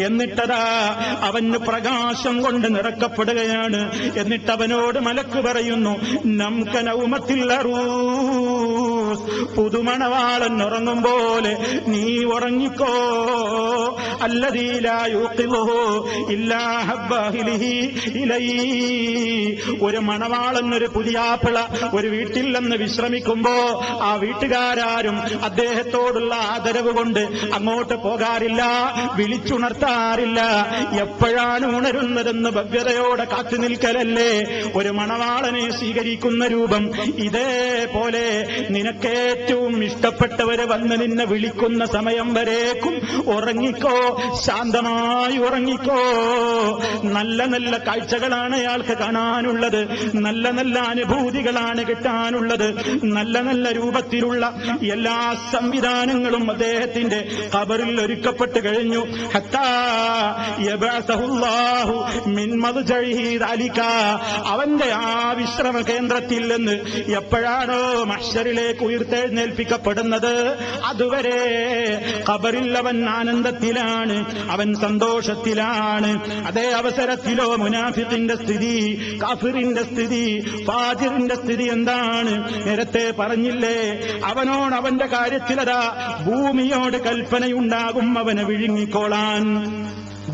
എന്നിട്ടതാ അവന് പ്രകാശം കൊണ്ട് നിറക്കപ്പെടുകയാണ്. എന്നിട്ട് അവനോട് മലക്ക് പറയുന്നു, നമുക്ക് നൗമത്തിൽ അറൂസ്, പുതുമണവാളൻ ഉറങ്ങും പോലെ നീ ഉറങ്ങിക്കോ. അല്ലദീ ലാ യുഖിളുഹു ഇല്ലാ ഹബ്ബാഹിലിഹി ഇലൈഹി, ഒരു മണവാളൻ, ഒരു പുതിയാപ്പിള ഒരു വീട്ടിൽ നിന്ന് വിശ്രമിക്കുമ്പോ ആ വീട്ടുകാരും അദ്ദേഹത്തോടുള്ള ആദരവ് കൊണ്ട് അങ്ങോട്ട് പോകാറില്ല, വിളിച്ചുണർത്താറില്ല. എപ്പോഴാണ് ഉണരുന്നതെന്ന് ഭവ്യതയോടെ കാത്തു നിൽക്കലല്ലേ ഒരു മണവാളനെ സ്വീകരിക്കുന്ന രൂപം. ഇതേപോലെ നിനക്കേറ്റവും ഇഷ്ടപ്പെട്ടവരെ വന്ന് നിന്നെ വിളിക്കുന്ന സമയം വരേക്കും ഉറങ്ങിക്കോ, ശാന്തമായി ഉറങ്ങിക്കോ. നല്ല നല്ല കാഴ്ചകളാണ് അയാൾക്ക് കാണാനുള്ളത്, നല്ല നല്ല അനുഭൂതികളാണ് കിട്ടാനുള്ളത്, നല്ല നല്ല രൂപത്തിലുള്ള എല്ലാ സംവിധാനങ്ങളും അദ്ദേഹത്തിന്റെ ഖബറിൽ ഒരുക്കപ്പെട്ട് കഴിഞ്ഞു. ഹത്താ യബഅസഹുല്ലാഹു മിൻ മദ്ജഇഹി ദാലിക, അവന്റെ ആ വിശ്രമ കേന്ദ്രത്തിൽ നിന്ന് എപ്പോഴാണോ മഹ്ശറിലേക്ക് ഉയർത്തെഴുന്നേൽപ്പിക്കപ്പെടുന്നത് അതുവരെ ഖബറിൽ അവൻ ആനന്ദത്തിലാണ്, അവൻ സന്തോഷത്തിലാണ്. അതേ അവസരത്തിലോ മുനാഫിഖിന്റെ സ്ഥിതി, കാഫിറിന്റെ സ്ഥിതി, ഫാജിറിന്റെ സ്ഥിതി എന്താണ്? നേരത്തെ പറഞ്ഞില്ലേ, അവനോട് അവന്റെ കാര്യത്തിലതാ ഭൂമിയോട് കൽപ്പനയുണ്ടാകും അവനെ വിഴുങ്ങിക്കോളാൻ.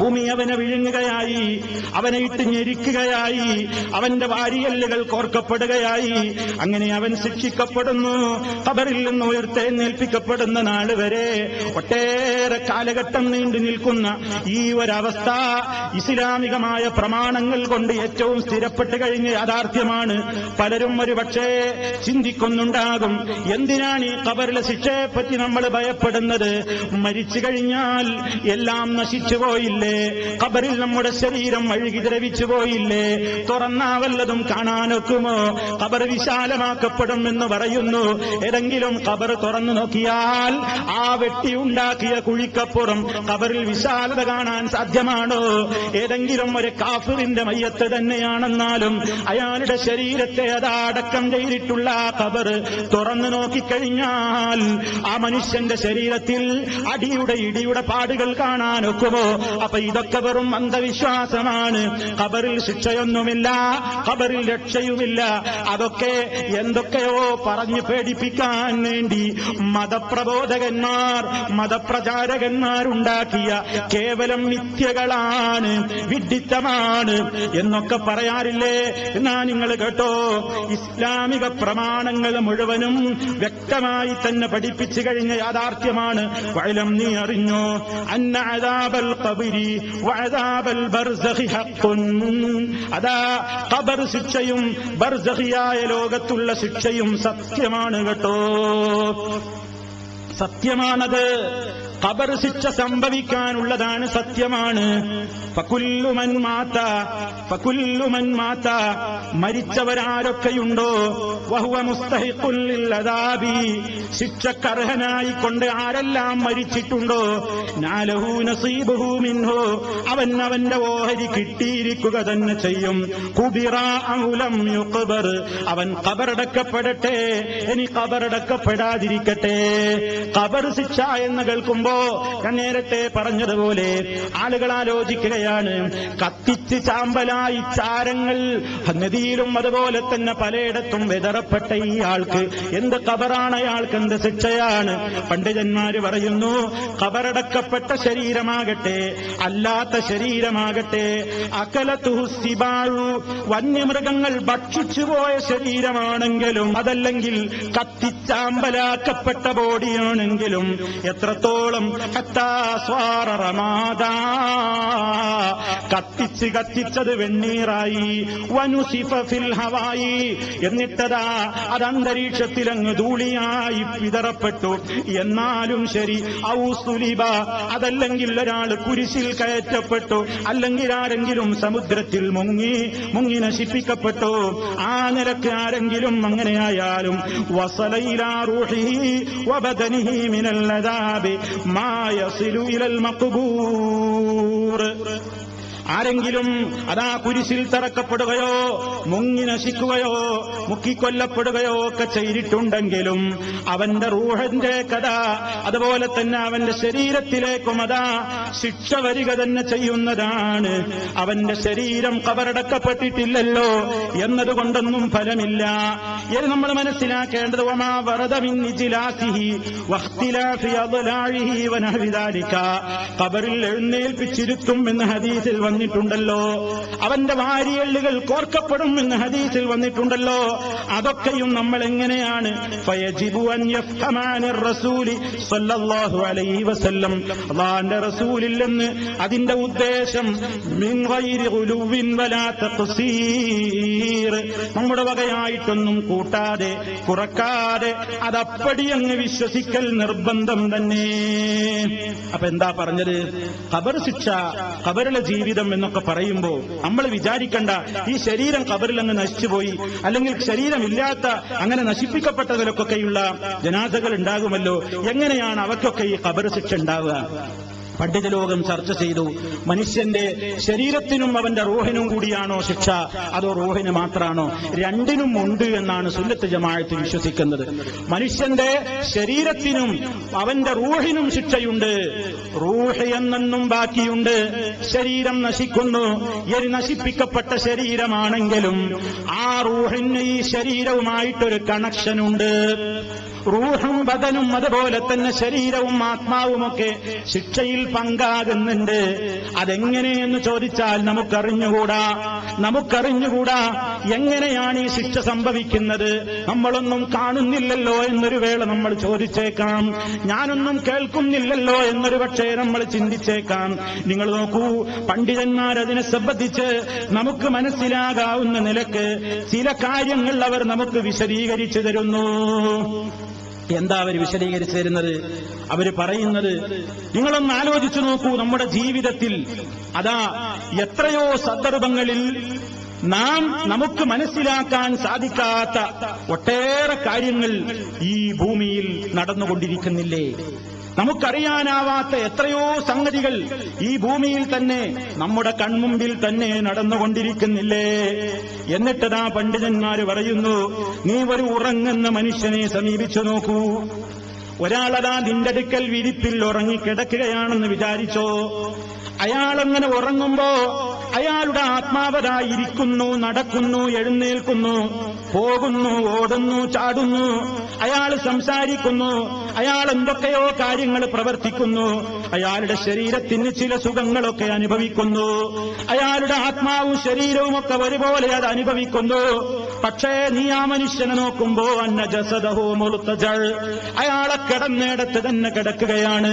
ഭൂമി അവനെ വിഴുങ്ങുകയായി, അവനെ ഇട്ട് ഞെരിക്കുകയായി, അവന്റെ വാരിയല്ലുകൾ കോർക്കപ്പെടുകയായി. അങ്ങനെ അവൻ ശിക്ഷിക്കപ്പെടുന്നു. ഖബറിൽ നിന്ന് ഉയർത്തെഴുന്നേൽപ്പിക്കപ്പെടുന്ന നാള് വരെ ഒട്ടേറെ കാലഘട്ടം നീണ്ടു നിൽക്കുന്ന ഈ ഒരവസ്ഥ ഇസ്ലാമികമായ പ്രമാണങ്ങൾ കൊണ്ട് ഏറ്റവും സ്ഥിരപ്പെട്ട് കഴിഞ്ഞ യാഥാർത്ഥ്യമാണ്. പലരും ഒരുപക്ഷേ ചിന്തിക്കുന്നുണ്ടാകും, എന്തിനാണ് ഈ ഖബറിലെ ശിക്ഷയെപ്പറ്റി നമ്മൾ ഭയപ്പെടുന്നത്? മരിച്ചു കഴിഞ്ഞാൽ എല്ലാം നശിച്ചു പോയില്ലേ? ഖബറിൽ നമ്മുടെ ശരീരം അഴുകി ദ്രവിച്ചു പോയില്ലേ? തുറന്നാ വല്ലതും കാണാനൊക്കുമോ? ഖബർ വിശാലമാക്കപ്പെടും എന്ന് പറയുന്നു. ഏതെങ്കിലും ഖബർ തുറന്നു നോക്കിയാൽ ആ വെട്ടിയുണ്ടാക്കിയ കുഴിക്കപ്പുറം ഖബറിൽ വിശാലത കാണാൻ സാധ്യമാണോ? ഏതെങ്കിലും ഒരു കാഫിറിന്റെ മയ്യത്ത് തന്നെയാണെന്നാലും അയാളുടെ ശരീരത്തെ അടക്കം ചെയ്തിട്ടുള്ള ആ ഖബർ തുറന്നു നോക്കിക്കഴിഞ്ഞാൽ ആ മനുഷ്യന്റെ ശരീരത്തിൽ ഇടിയുടെ പാടുകൾ കാണാനൊക്കുമോ? അപ്പൊ ഇതൊക്കെ വെറും അന്ധവിശ്വാസമാണ്. ഖബറിൽ ശിക്ഷയൊന്നുമില്ല, ഖബറിൽ രക്ഷയുമില്ല. അതൊക്കെ എന്തൊക്കെയോ പറഞ്ഞു പേടിപ്പിക്കാൻ വേണ്ടി മതപ്രബോധകന്മാർ, മതപ്രചാരകന്മാരുണ്ടാക്കിയ കേവലം മിഥ്യകളാണ്, വിഡ്ഢിത്തമാണ് എന്നൊക്കെ പറയാറില്ലേ? എന്നാ നിങ്ങൾ കേട്ടോ, ഇസ്ലാമിക പ്രമാണങ്ങൾ മുഴുവനും വ്യക്തമായി തന്നെ പഠിപ്പിച്ചു കഴിഞ്ഞ യാഥാർത്ഥ്യമാണ്. വഅലം, നീ അറിഞ്ഞോ, അന്ന അദാബൽ ഖബരി വഅദാബൽ ബർസഖി ഹഖ്ഖുൻ. അതാ ഖബർ ശിക്ഷയും ബർസഖിയായ ലോകത്തുള്ള ശിക്ഷയും സത്യമാണ് കേട്ടോ, സത്യമാണത്. ഖബർ ശിക്ഷ സംഭവിക്കാനുള്ളതാണ്, സത്യമാണ്. ഫകുല്ലു മൻ മാത, മരിച്ചവരാരൊക്കെയുണ്ടോ, വഹുവ മുസ്തഹിഖുൻ ലിൽ അദാബി, ശിക്ഷക്കർഹനായിക്കൊണ്ട് ആരെല്ലാം മരിച്ചിട്ടുണ്ടോ, നാലഹു നസീബുഹു മിൻഹു, അവന്റെ ഓഹരി കിട്ടിയിരിക്കുക തന്നെ ചെയ്യും. ഖുബിറ ഔലം യുഖ്ബർ, അവൻ ഖബറടക്കപ്പെടട്ടെ, ഇനി ഖബറടക്കപ്പെടാതിരിക്കട്ടെ. ഖബർ ശിക്ഷ എന്ന് കേൾക്കുമ്പോ ഞാൻ നേരത്തെ പറഞ്ഞതുപോലെ ആളുകൾ ആലോചിക്കുകയാണ്, കത്തിച്ച് ചാമ്പലായി ചാരങ്ങൾ നദിയിലും അതുപോലെ തന്നെ പലയിടത്തും വിതറപ്പെട്ട ഈ ആൾക്ക് എന്ത് ഖബറാണ്, അയാൾക്ക് എന്ത് ശിക്ഷയാണ്? പണ്ഡിതന്മാര് പറയുന്നു, ഖബറടക്കപ്പെട്ട ശരീരമാകട്ടെ അല്ലാത്ത ശരീരമാകട്ടെ, അകലതുഹു സിബാഉ, വന്യമൃഗങ്ങൾ ഭക്ഷിച്ചുപോയ ശരീരമാണെങ്കിലും അതല്ലെങ്കിൽ കത്തിച്ചാമ്പലാക്കപ്പെട്ട ബോഡിയാണെങ്കിലും എത്രത്തോളം കത്തിച്ചത് വെണ്ണീറായി, വനുസിഫ ഫിൽ ഹവായി, എന്നിട്ടതാ അത് അന്തരീക്ഷത്തിൽ അങ്ങ് ധൂളിയായി വിതറപ്പെട്ടു. എന്നാലും ശരി, ഔ സുലിബ, അതല്ലെങ്കിൽ ഒരാൾ കുരിശിൽ കയറ്റപ്പെട്ടു, അല്ലെങ്കിൽ ആരെങ്കിലും സമുദ്രത്തിൽ മുങ്ങി നശിപ്പിക്കപ്പെട്ടു. ആ നിലക്ക് ആരെങ്കിലും അങ്ങനെയായാലും വസല ഇലാ റൂഹിഹി വബദനിഹി മിനൽ അദാബി മാ യസിലു ഇലൽ മഖ്ബൂർ. ആരെങ്കിലും അതാ കുരിശിൽ തറക്കപ്പെടുകയോ മുങ്ങി നശിക്കുകയോ മുക്കിക്കൊല്ലപ്പെടുകയോ ഒക്കെ ചെയ്തിട്ടുണ്ടെങ്കിലും അവന്റെ റൂഹിന്റെ കഥ അതുപോലെ തന്നെ അവന്റെ ശരീരത്തിലേക്കും അതാ ശിക്ഷ വരിക തന്നെ ചെയ്യുന്നതാണ്. അവന്റെ ശരീരം ഖബറടക്കപ്പെട്ടിട്ടില്ലല്ലോ എന്നതുകൊണ്ടൊന്നും ഫലമില്ല. ഇത് നമ്മൾ മനസ്സിലാക്കേണ്ടത് വമാ വറദ മിൻ ഇജ്ലാസിഹി വഖ്തിലാഫി അദ്ലാഇഹി വനഹ്വി ദാലിക, ഖബറിൽ എഴുന്നേൽപ്പിച്ചിരുത്തും എന്ന ഹദീസിൽ വന്നിട്ടുണ്ടല്ലോ. അവന്റെ വാരിയല്ലുകൾ കോർക്കപ്പെടും എന്ന് ഹദീസിൽ വന്നിട്ടുണ്ടല്ലോ. അതൊക്കെയും നമ്മൾ എങ്ങനെയാണ് ഫയജിബു അൻ യഫ്ഹമാനിർ റസൂലി സ്വല്ലല്ലാഹു അലൈഹി വസല്ലം, അല്ലാഹുവിന്റെ റസൂലിൽ നിന്ന് അതിന്റെ ഉദ്ദേശം മിൻ ഗൈരി ഗുലുവിൻ വലാ തഖ്സീർ, നമ്മുടെ വകയായിട്ടൊന്നും കൂട്ടാതെ കുറക്കാതെ അതപ്പടി അങ്ങ് വിശ്വസിക്കൽ നിർബന്ധം തന്നെ. അപ്പൊ എന്താ പറഞ്ഞത്? ഖബർ ശിക്ഷ, ഖബറിലെ ജീവിതം എന്നൊക്കെ പറയുമ്പോ നമ്മൾ വിചാരിക്കണ്ട ഈ ശരീരം ഖബറിൽ അങ്ങ് നശിച്ചുപോയി, അല്ലെങ്കിൽ ശരീരമില്ലാത്ത അങ്ങനെ നശിപ്പിക്കപ്പെട്ടതിലൊക്കെയുള്ള ജനാസകൾ ഉണ്ടാകുമല്ലോ, എങ്ങനെയാണ് അവയ്ക്കൊക്കെ ഈ ഖബർ ശിക്ഷ ഉണ്ടാവുക? പണ്ഡിതലോകം ചർച്ച ചെയ്തു, മനുഷ്യന്റെ ശരീരത്തിനും അവന്റെ റൂഹിനും കൂടിയാണോ ശിക്ഷ, അതോ റൂഹിന് മാത്രമാണോ? രണ്ടിനും ഉണ്ട് എന്നാണ് സുന്നത്ത് ജമാഅത്ത് വിശ്വസിക്കുന്നത്. മനുഷ്യന്റെ ശരീരത്തിനും അവന്റെ റൂഹിനും ശിക്ഷയുണ്ട്. റൂഹ് എന്നെന്നും ബാക്കിയുണ്ട്. ശരീരം നശിക്കുന്നു. ഇനി നശിപ്പിക്കപ്പെട്ട ശരീരമാണെങ്കിലും ആ റൂഹിന് ഈ ശരീരവുമായിട്ടൊരു കണക്ഷനുണ്ട്. റൂഹും ബദനും അതുപോലെ തന്നെ ശരീരവും ആത്മാവുമൊക്കെ ശിക്ഷയിൽ പങ്കാകുന്നുണ്ട്. അതെങ്ങനെയെന്ന് ചോദിച്ചാൽ നമുക്കറിഞ്ഞുകൂടാ. എങ്ങനെയാണ് ഈ ശിക്ഷ സംഭവിക്കുന്നത്? നമ്മളൊന്നും കാണുന്നില്ലല്ലോ എന്നൊരു വേള നമ്മൾ ചോദിച്ചേക്കാം. ഞാനൊന്നും കേൾക്കുന്നില്ലല്ലോ എന്നൊരു പക്ഷേ നമ്മൾ ചിന്തിച്ചേക്കാം. നിങ്ങൾ നോക്കൂ, പണ്ഡിതന്മാരതിനെ സംബന്ധിച്ച് നമുക്ക് മനസ്സിലാകാവുന്ന നിലക്ക് ചില കാര്യങ്ങൾ അവർ നമുക്ക് വിശദീകരിച്ചു തരുന്നു. എന്താ അവർ വിശദീകരിച്ചു തരുന്നത്? അവര് പറയുന്നത്, നിങ്ങളൊന്ന് ആലോചിച്ചു നോക്കൂ, നമ്മുടെ ജീവിതത്തിൽ അതാ എത്രയോ സന്ദർഭങ്ങളിൽ നമുക്ക് മനസ്സിലാക്കാൻ സാധിക്കാത്ത ഒട്ടേറെ കാര്യങ്ങൾ ഈ ഭൂമിയിൽ നടന്നുകൊണ്ടിരിക്കുന്നില്ലേ? നമുക്കറിയാനാവാത്ത എത്രയോ സംഗതികൾ ഈ ഭൂമിയിൽ തന്നെ നമ്മുടെ കൺമുമ്പിൽ തന്നെ നടന്നുകൊണ്ടിരിക്കുന്നില്ലേ? എന്നിട്ടതാ പണ്ഡിതന്മാര് പറയുന്നു, നീ ഒരു ഉറങ്ങുന്ന മനുഷ്യനെ സമീപിച്ചു നോക്കൂ. ഒരാളതാ നിന്റെ അടുക്കൽ വിരിപ്പിൽ ഉറങ്ങിക്കിടക്കുകയാണെന്ന് വിചാരിച്ചോ. അയാളങ്ങനെ ഉറങ്ങുമ്പോ അയാളുടെ ആത്മാവതായിരിക്കുന്നു, നടക്കുന്നു, എഴുന്നേൽക്കുന്നു, പോകുന്നു, ഓടുന്നു, ചാടുന്നു, അയാൾ സംസാരിക്കുന്നു, അയാൾ എന്തൊക്കെയോ കാര്യങ്ങൾ പ്രവർത്തിക്കുന്നു, അയാളുടെ ശരീരത്തിന് ചില സുഖങ്ങളൊക്കെ അനുഭവിക്കുന്നു, അയാളുടെ ആത്മാവും ശരീരവും ഒക്കെ ഒരുപോലെ അത് അനുഭവിക്കുന്നു. പക്ഷേ നീ ആ മനുഷ്യനെ നോക്കുമ്പോ അന്ന ജസദഹു മുൽത്തജൽ, അയാളെ കിടന്നിടത്ത് തന്നെ കിടക്കുകയാണ്.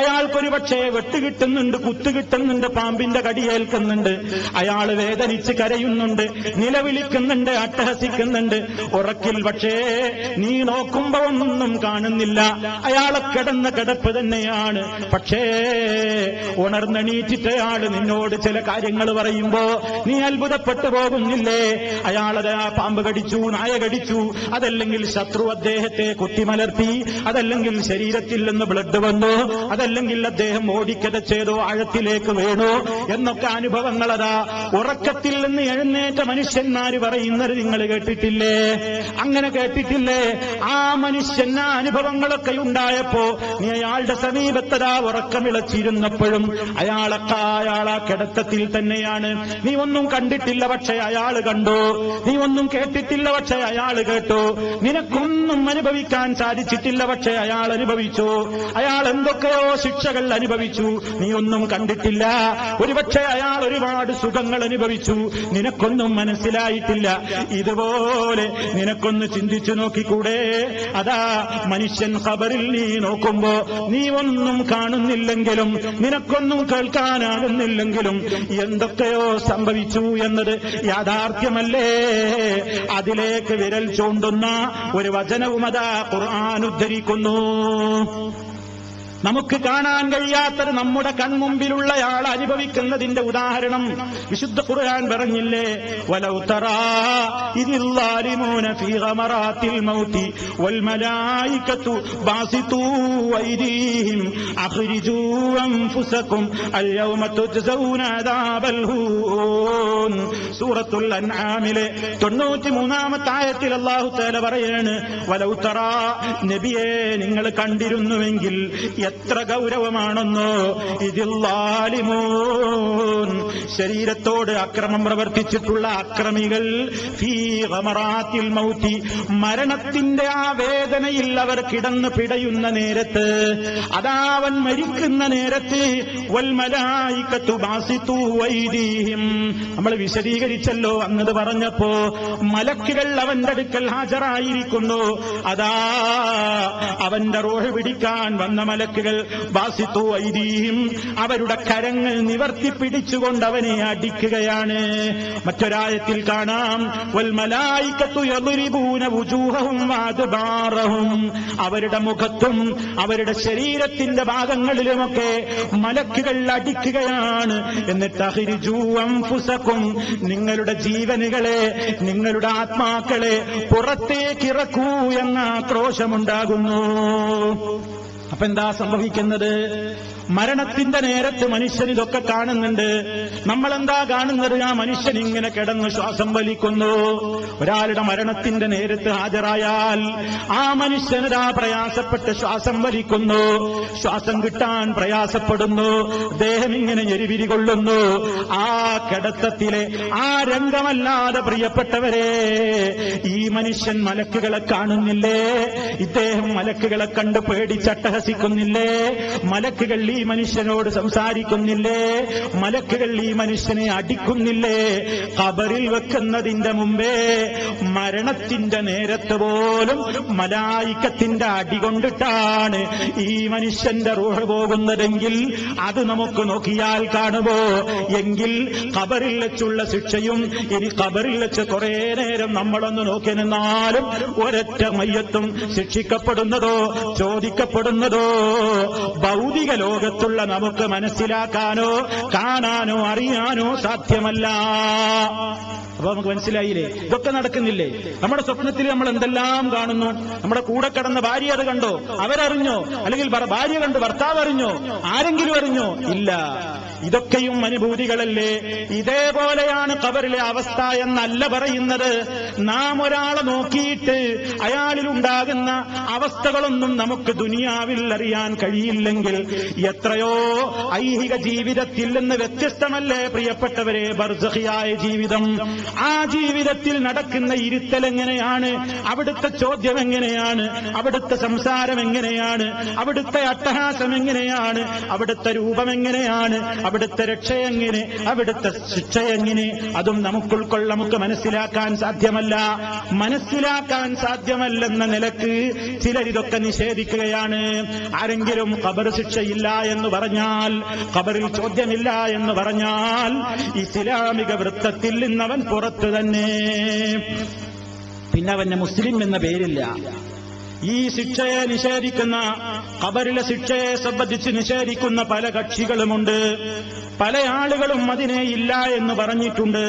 അയാൾക്കൊരു പക്ഷേ വെട്ടുകിട്ടുന്നുണ്ട്, കുത്തുകിട്ടുന്നുണ്ട്, പാമ്പിന്റെ കടിയേൽക്കുന്നുണ്ട്, അയാൾ വേദനിച്ച് കരയുന്നുണ്ട്, നിലവിളിക്കുന്നുണ്ട്, അട്ടഹസിക്കുന്നുണ്ട്. ഉറക്കിൽ പക്ഷേ നീ നോക്കുമ്പോ ഒന്നും കാണുന്നില്ല, അയാളെ കിടന്ന കിടപ്പ് തന്നെയാണ്. പക്ഷേ ഉണർന്നെണീറ്റിട്ട് അയാൾ നിന്നോട് ചില കാര്യങ്ങൾ പറയുമ്പോ നീ അത്ഭുതപ്പെട്ടു പോകുന്നില്ലേ? അയാളത് ആ പാമ്പ് കടിച്ചു, നായ കടിച്ചു, അതല്ലെങ്കിൽ ശത്രു അദ്ദേഹത്തെ കുത്തിമലർത്തി, അതല്ലെങ്കിൽ ശരീരത്തിൽ നിന്ന് ബ്ലഡ് വന്നു, അതല്ലെങ്കിൽ അദ്ദേഹം ഓടിക്കതച്ചേതോ ആഴത്തിലേക്ക് വീണു എന്നൊക്കെ അനുഭവങ്ങളതാ ഉറക്കത്തിൽ നിന്ന് എഴുന്നേറ്റ മനുഷ്യന്മാര് പറയുന്നത് നിങ്ങൾ കേട്ടിട്ടില്ലേ? അങ്ങനെ കേട്ടിട്ടില്ലേ? ആ മനുഷ്യന് അനുഭവങ്ങളൊക്കെ ഉണ്ടായപ്പോ നീ അയാളുടെ സമീപത്തതാ ഉറക്കമിളച്ചിരുന്നപ്പോഴും അയാളാ കിടത്തത്തിൽ തന്നെയാണ്. നീ ഒന്നും കണ്ടിട്ടില്ല, പക്ഷെ അയാൾ കണ്ടു. നീ ഒന്നും കേട്ടിട്ടില്ല, പക്ഷെ അയാൾ കേട്ടു. നിനക്കൊന്നും അനുഭവിക്കാൻ സാധിച്ചിട്ടില്ല, പക്ഷെ അയാൾ അനുഭവിച്ചു. അയാൾ എന്തൊക്കെയോ ശിക്ഷകൾ അനുഭവിച്ചു, നീ ഒന്നും കണ്ടിട്ടില്ല. ഒരുപക്ഷെ അയാൾ ഒരുപാട് സുഖങ്ങൾ അനുഭവിച്ചു, നിനക്കൊന്നും മനസ്സിലായിട്ടില്ല. ഇതുപോലെ നിനക്കൊന്ന് ചിന്തിച്ചു നോക്കിക്കൂടെ? അതാ മനുഷ്യൻ ഖബറിൽ നീ നോക്കുമ്പോ നീ ഒന്നും കാണുന്നില്ലെങ്കിലും, നിനക്കൊന്നും കേൾക്കാനാകുന്നില്ലെങ്കിലും എന്തൊക്കെയോ സംഭവിച്ചു എന്നത് യാഥാർത്ഥ്യമല്ലേ? അതിലേക്ക് വിരൽ ചൂണ്ടുന്ന ഒരു വചനവും അതാ ഖുർആൻ ഉദ്ധരിക്കുന്നു. നമുക്ക് കാണാൻ കഴിയാത്തത് നമ്മുടെ കൺമുമ്പിലുള്ളയാൾ അനുഭവിക്കുന്നതിന്റെ ഉദാഹരണം വിശുദ്ധ ഖുർആൻ പറഞ്ഞില്ലേ? വലൗ തറാ ഇദിൽ ളാലിമൂന ഫീ ഗമറാത്തിൽ മൗതി വൽ മലായികതു ബാസിതൂ അയ്ദീഹിം അഖ്രിജൂ അൻഫുസകും അൽ യൗമ തുജ്സൗന അദാബൽ ഹൂൻ. സൂറത്തുൽ അൻആമിലെ 93-ാമത്തെ ആയത്തിൽ അല്ലാഹു തആല പറയാണ്, വലൗ തറാ, നബിയെ നിങ്ങൾ കണ്ടിരുന്നുവെങ്കിൽ എത്ര ഗൗരവമാണെന്നോ. ഇതിൽ ളാലിമൂൻ, ശരീരത്തോട് അക്രമം പ്രവർത്തിച്ചിട്ടുള്ള അക്രമികൾ, ഫീ ഗമറാത്തിൽ മൗതി, മരണത്തിന്റെ ആ വേദനയിൽ അവർ കിടന്ന് പിടയുന്ന നേരത്ത്, അതാവൻ മരിക്കുന്ന നേരത്ത്, വൽ മലായികതു ബാസിതൂ അയ്ദീഹിം, നമ്മൾ വിശദീകരിച്ചല്ലോ അന്നത് പറഞ്ഞപ്പോ. മലക്കുകൾ അവന്റെ അടുക്കൽ ഹാജരായിരിക്കുന്നു. അതാ അവന്റെ റൂഹ് പിടിക്കാൻ വന്ന മലക്കുകൾ ബാസിതൂ അയ്ദീഹിം, അവരുടെ കരങ്ങൾ നിവർത്തി പിടിച്ചുകൊണ്ട് അവനെ അടിക്കുകയാണ്. മറ്റൊരായത്തിൽ കാണാം, വൽ മലായികതു യദ്രിബൂന വുജൂഹഹും വഅദ്ബാറഹും, അവരുടെ മുഖത്തും അവരുടെ ശരീരത്തിന്റെ ഭാഗങ്ങളിലുമൊക്കെ മലക്കുകൾ അടിക്കുകയാണ്. എന്നിട്ട് അഖ്രിജൂ അൻഫുസകും, നിങ്ങളുടെ ജീവനുകളെ, നിങ്ങളുടെ ആത്മാക്കളെ പുറത്തേക്കിറക്കൂ എന്ന ആക്രോശമുണ്ടാകുന്നു. അപ്പൊ എന്താ സംഭവിക്കുന്നത്? മരണത്തിന്റെ നേരത്ത് മനുഷ്യൻ ഇതൊക്കെ കാണുന്നുണ്ട്. നമ്മളെന്താ കാണുന്നത്? ആ മനുഷ്യൻ ഇങ്ങനെ കിടന്ന് ശ്വാസം വലിക്കുന്നു. ഒരാളുടെ മരണത്തിന്റെ നേരത്ത് ഹാജരായാൽ ആ മനുഷ്യനതാ പ്രയാസപ്പെട്ട് ശ്വാസം വലിക്കുന്നു, ശ്വാസം കിട്ടാൻ പ്രയാസപ്പെടുന്നു, ദേഹം ഇങ്ങനെ ഞെരിവിരി കൊള്ളുന്നു. ആ കിടത്തത്തിലെ ആ രംഗമല്ലാതെ പ്രിയപ്പെട്ടവരെ, ഈ മനുഷ്യൻ മലക്കുകളെ കാണുന്നില്ലേ? ഇദ്ദേഹം മലക്കുകളെ കണ്ട് പേടിച്ചട്ടഹസിക്കുന്നില്ലേ? മലക്കുകൾ ഈ മനുഷ്യനോട് സംസാരിക്കുന്നില്ലേ? മലക്കുകൾ ഈ മനുഷ്യനെ അടിക്കുന്നില്ലേ? ഖബറിൽ വെക്കുന്നതിന്റെ മുമ്പേ മരണത്തിന്റെ നേരത്ത് പോലും മലായിക്കത്തിന്റെ അടികൊണ്ടിട്ടാണ് ഈ മനുഷ്യന്റെ റൂഹ് പോകുന്നതെങ്കിൽ അത് നമുക്ക് നോക്കിയാൽ കാണുമോ? എങ്കിൽ ഖബറിൽ വെച്ചുള്ള ശിക്ഷയും, ഇനി ഖബറിൽ വെച്ച് കുറെ നേരം നമ്മളൊന്ന് നോക്കി നിന്നാലും ഒരൊറ്റ മയ്യത്തും ശിക്ഷിക്കപ്പെടുന്നതോ ചോദിക്കപ്പെടുന്നതോ ഭൗതിക ലോകത്തുള്ള നമുക്ക് മനസ്സിലാക്കാനോ കാണാനോ അറിയാനോ സാധ്യമല്ല. അപ്പൊ നമുക്ക് മനസ്സിലായില്ലേ? ഇതൊക്കെ നടക്കുന്നില്ലേ? നമ്മുടെ സ്വപ്നത്തിൽ നമ്മൾ എന്തെല്ലാം കാണുന്നു? നമ്മുടെ കൂടെ കിടന്ന ഭാര്യ അത് കണ്ടോ? അവരറിഞ്ഞോ? അല്ലെങ്കിൽ ഭാര്യ കണ്ട് ഭർത്താവ് അറിഞ്ഞോ? ആരെങ്കിലും അറിഞ്ഞോ? ഇല്ല. ഇതൊക്കെയും അനുഭൂതികളല്ലേ? ഇതേപോലെയാണ് ഖബറിലെ അവസ്ഥ എന്നല്ല പറയുന്നത്. നാം ഒരാളെ നോക്കിയിട്ട് അയാളിലുണ്ടാകുന്ന അവസ്ഥകളൊന്നും നമുക്ക് ദുനിയാവിൽ അറിയാൻ കഴിയില്ലെങ്കിൽ എത്രയോ ഐഹിക ജീവിതത്തിൽ നിന്ന് വ്യത്യസ്തമല്ലേ പ്രിയപ്പെട്ടവരെ ബർസഖിയായ ജീവിതം? ആ ജീവിതത്തിൽ നടക്കുന്ന ഇരുത്തൽ എങ്ങനെയാണ്? അവിടുത്തെ ചോദ്യം എങ്ങനെയാണ്? അവിടുത്തെ സംസാരം എങ്ങനെയാണ്? അവിടുത്തെ അട്ടഹാസം എങ്ങനെയാണ്? അവിടുത്തെ രൂപം എങ്ങനെയാണ്? അവിടുത്തെ രക്ഷ എങ്ങനെ? അവിടുത്തെ ശിക്ഷ എങ്ങനെ? അതും നമുക്ക് മനസ്സിലാക്കാൻ സാധ്യമല്ല. മനസ്സിലാക്കാൻ സാധ്യമല്ലെന്ന നിലക്ക് ചിലരിതൊക്കെ നിഷേധിക്കുകയാണ്. ആരെങ്കിലും ഖബർ ശിക്ഷയില്ല എന്ന് പറഞ്ഞാൽ, ഖബറിൽ ചോദ്യമില്ല എന്ന് പറഞ്ഞാൽ ഇസ്ലാമിക വൃത്തത്തിൽ നിന്നവൻ പുറത്തു തന്നെ. പിന്നെ അവന് മുസ്ലിം എന്ന പേരില്ല. ഈ ശിക്ഷയെ നിഷേധിക്കുന്ന, ഖബറിലെ ശിക്ഷയെ സംബന്ധിച്ച് നിഷേധിക്കുന്ന പല കക്ഷികളുമുണ്ട്. പല ആളുകളും അതിനെ ഇല്ല എന്ന് പറഞ്ഞിട്ടുണ്ട്.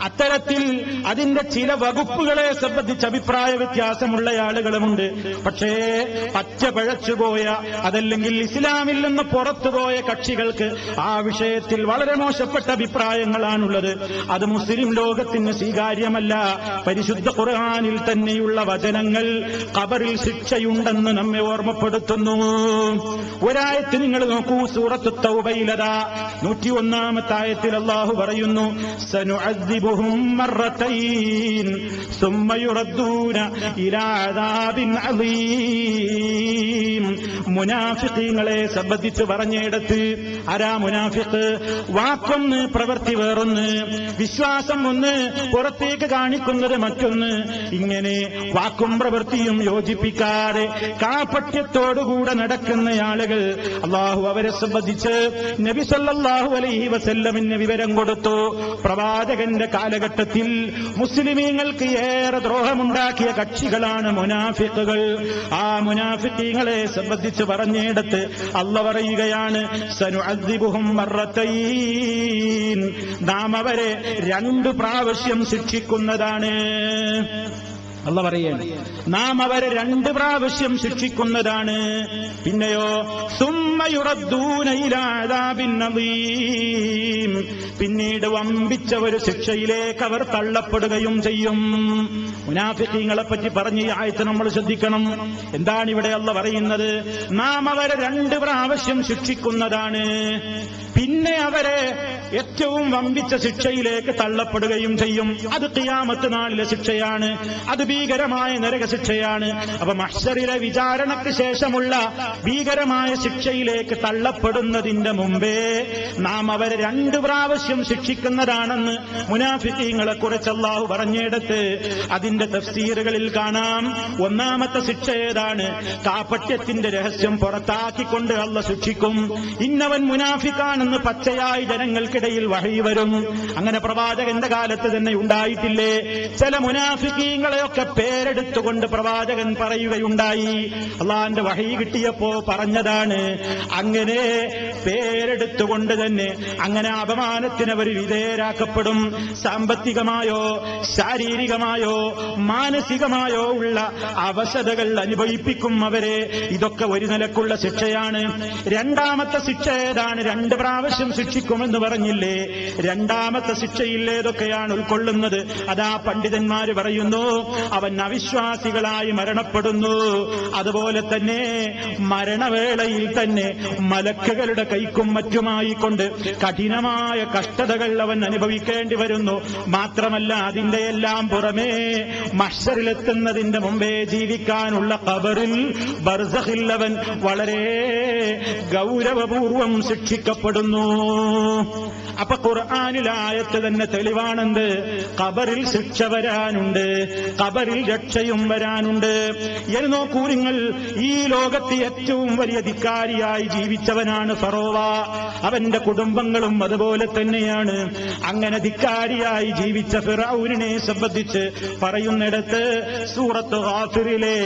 അത്തരത്തിൽ അതിന്റെ ചില വകുപ്പുകളെ സംബന്ധിച്ച് അഭിപ്രായ വ്യത്യാസമുള്ള ആളുകളുമുണ്ട്. പക്ഷേ പച്ച പഴച്ചുപോയ, അതല്ലെങ്കിൽ ഇസ്ലാമിൽ നിന്ന് പുറത്തുപോയ കക്ഷികൾക്ക് ആ വിഷയത്തിൽ വളരെ മോശപ്പെട്ട അഭിപ്രായങ്ങളാണുള്ളത്. അത് മുസ്ലിം ലോകത്തിന് സ്വീകാര്യമല്ല. പരിശുദ്ധ ഖുർആനിൽ തന്നെയുള്ള വചനങ്ങൾ ഖബറിൽ ശിക്ഷയുണ്ടെന്ന് നമ്മെ ഓർമ്മപ്പെടുത്തുന്നു. ഒരായത്ത് നിങ്ങൾ നോക്കൂ, സൂറത്ത് തൗബയിലതാ 101-ാമത്തെ ആയത്തിൽ അല്ലാഹു പറയുന്നു, സനുഅദ്ദിബുഹും മർറതൈൻ സുമ്മ യുറദ്ദൂന ഇലാ അദാബിൻ അളീം. മുനാഫിഖീങ്ങളെ സംബന്ധിച്ച് പറഞ്ഞിടത്ത് ആരാ മുനാഫിഖ്? വാക്കൊന്ന്, പ്രവൃത്തി വേറൊന്ന്, വിശ്വാസം ഒന്ന്, പുറത്തേക്ക് കാണിക്കുന്നത് മറ്റൊന്ന്. ഇങ്ങനെ വാക്കും പ്രവൃത്തിയും യോജിപ്പിക്കാതെ കാപട്യത്തോടുകൂടെ നടക്കുന്ന ആളുകൾ, അള്ളാഹു അവരെ സംബന്ധിച്ച് നബി സല്ലല്ലാഹു അലൈഹി വസല്ലമിന് വിവരം കൊടുത്തു. പ്രവാചകന്റെ കാലഘട്ടത്തിൽ മുസ്ലിമീങ്ങൾക്ക് ഏറെ ദ്രോഹമുണ്ടാക്കിയ കക്ഷികളാണ് മുനാഫിഖുകൾ. ആ മുനാഫിഖീങ്ങളെ സംബന്ധിച്ച് പറഞ്ഞിടത്ത് അല്ലാഹു പറയുകയാണ്, സനുഅദ്ദിബുഹും മർറതൈൻ, നാം അവരെ 2 പ്രാവശ്യം ശിക്ഷിക്കുന്നതാണ്. അല്ലാഹു പറയുകയാണ്, നാം അവരെ 2 പ്രാവശ്യം ശിക്ഷിക്കുന്നതാണ്. പിന്നെയോ സുമ്മ യുറദ്ദൂന ഇലാ അദാബിൻ അളീം, പിന്നീട് വമ്പിച്ച ഒരു ശിക്ഷയിലേക്ക് അവർ തള്ളപ്പെടുകയും ചെയ്യും. മുനാഫിഖീങ്ങളെ പറ്റി പറഞ്ഞ ഈ ആയത്ത് നമ്മൾ ശ്രദ്ധിക്കണം. എന്താണ് ഇവിടെ അല്ലാഹു പറയുന്നത്? നാം അവരെ 2 പ്രാവശ്യം ശിക്ഷിക്കുന്നതാണ്, പിന്നെ അവരെ ഏറ്റവും വമ്പിച്ച ശിക്ഷയിലേക്ക് തള്ളപ്പെടുകയും ചെയ്യും. അത് ഖിയാമത്ത് നാളിലെ ശിക്ഷയാണ്. അത് ഭീകരമായ നരകശിക്ഷയാണ്. അപ്പൊ മഹ്ശറിലെ വിചാരണയ്ക്ക് ശേഷമുള്ള ഭീകരമായ ശിക്ഷയിലേക്ക് തള്ളപ്പെടുന്നതിന്റെ മുമ്പേ നാം അവരെ 2 പ്രാവശ്യം ശിക്ഷിക്കുന്നതാണെന്ന് മുനാഫിഖീങ്ങളെ കുറിച്ച് അല്ലാഹു പറഞ്ഞിടത്ത് അതിന്റെ തഫ്സീറുകളിൽ കാണാം. 1-ാമത്തെ ശിക്ഷ ഏതാണ്? കാപട്യത്തിന്റെ രഹസ്യം പുറത്താക്കിക്കൊണ്ട് അല്ലാഹു ശിക്ഷിക്കും. ഇന്നവൻ മുനാഫിഖാണെന്ന് പച്ചയായി ജനങ്ങൾക്ക് അവർക്കിടയിൽ വഹി വരും. അങ്ങനെ പ്രവാചകന്റെ കാലത്ത് തന്നെ ഉണ്ടായിട്ടില്ലേ? ചില മുനാഫിക്കീങ്ങളെയൊക്കെ പേരെടുത്തുകൊണ്ട് പ്രവാചകൻ പറയുകയുണ്ടായി. അള്ളാന്റെ വഹി കിട്ടിയപ്പോ പറഞ്ഞതാണ്. അങ്ങനെ പേരെടുത്തുകൊണ്ട് തന്നെ അങ്ങനെ അപമാനത്തിന് അവർ വിധേയരാക്കപ്പെടും. സാമ്പത്തികമായോ ശാരീരികമായോ മാനസികമായോ ഉള്ള അവശതകൾ അനുഭവിപ്പിക്കും അവരെ. ഇതൊക്കെ ഒരു നിലക്കുള്ള ശിക്ഷയാണ്. രണ്ടാമത്തെ ശിക്ഷ ഏതാണ്? 2 പ്രാവശ്യം ശിക്ഷിക്കുമെന്ന് പറഞ്ഞില്ലേ? രണ്ടാമത്തെ ശിക്ഷയിൽ ഏതൊക്കെയാണ് ഉൾക്കൊള്ളുന്നത്? അതാ പണ്ഡിതന്മാര് പറയുന്നു, അവൻ അവിശ്വാസികളായി മരണപ്പെടുന്നു. അതുപോലെ തന്നെ മരണവേളയിൽ തന്നെ മലക്കുകളുടെ കൈക്കും മറ്റുമായി കൊണ്ട് കഠിനമായ കഷ്ടതകൾ അവൻ അനുഭവിക്കേണ്ടി വരുന്നു. മാത്രമല്ല അതിന്റെ എല്ലാം പുറമേ മഹ്ശറിലെത്തുന്നതിന്റെ മുമ്പേ ജീവിക്കാനുള്ള ഖബറിൽ ബർസഖിൽ അവൻ വളരെ ഗൗരവപൂർവം ശിക്ഷിക്കപ്പെടുന്നു. അപ്പൊ ഖുർആനിൽ ആയത്ത് തന്നെ തെളിവാണെന്ത്? ഖബറിൽ ശിക്ഷ വരാനുണ്ട്, ഖബറിൽ രക്ഷയും വരാനുണ്ട്. എന്ന് നോക്കൂ നിങ്ങൾ, ഈ ലോകത്ത് ഏറ്റവും വലിയ ധിക്കാരിയായി ജീവിച്ചവനാണ് ഫറോവ. അവന്റെ കുടുംബങ്ങളും അതുപോലെ തന്നെയാണ്. അങ്ങനെ ധിക്കാരിയായി ജീവിച്ച ഫിറഔനിനെ സംബന്ധിച്ച് പറയുന്നിടത്ത് സൂറത്ത് ഗാഫിറിലെ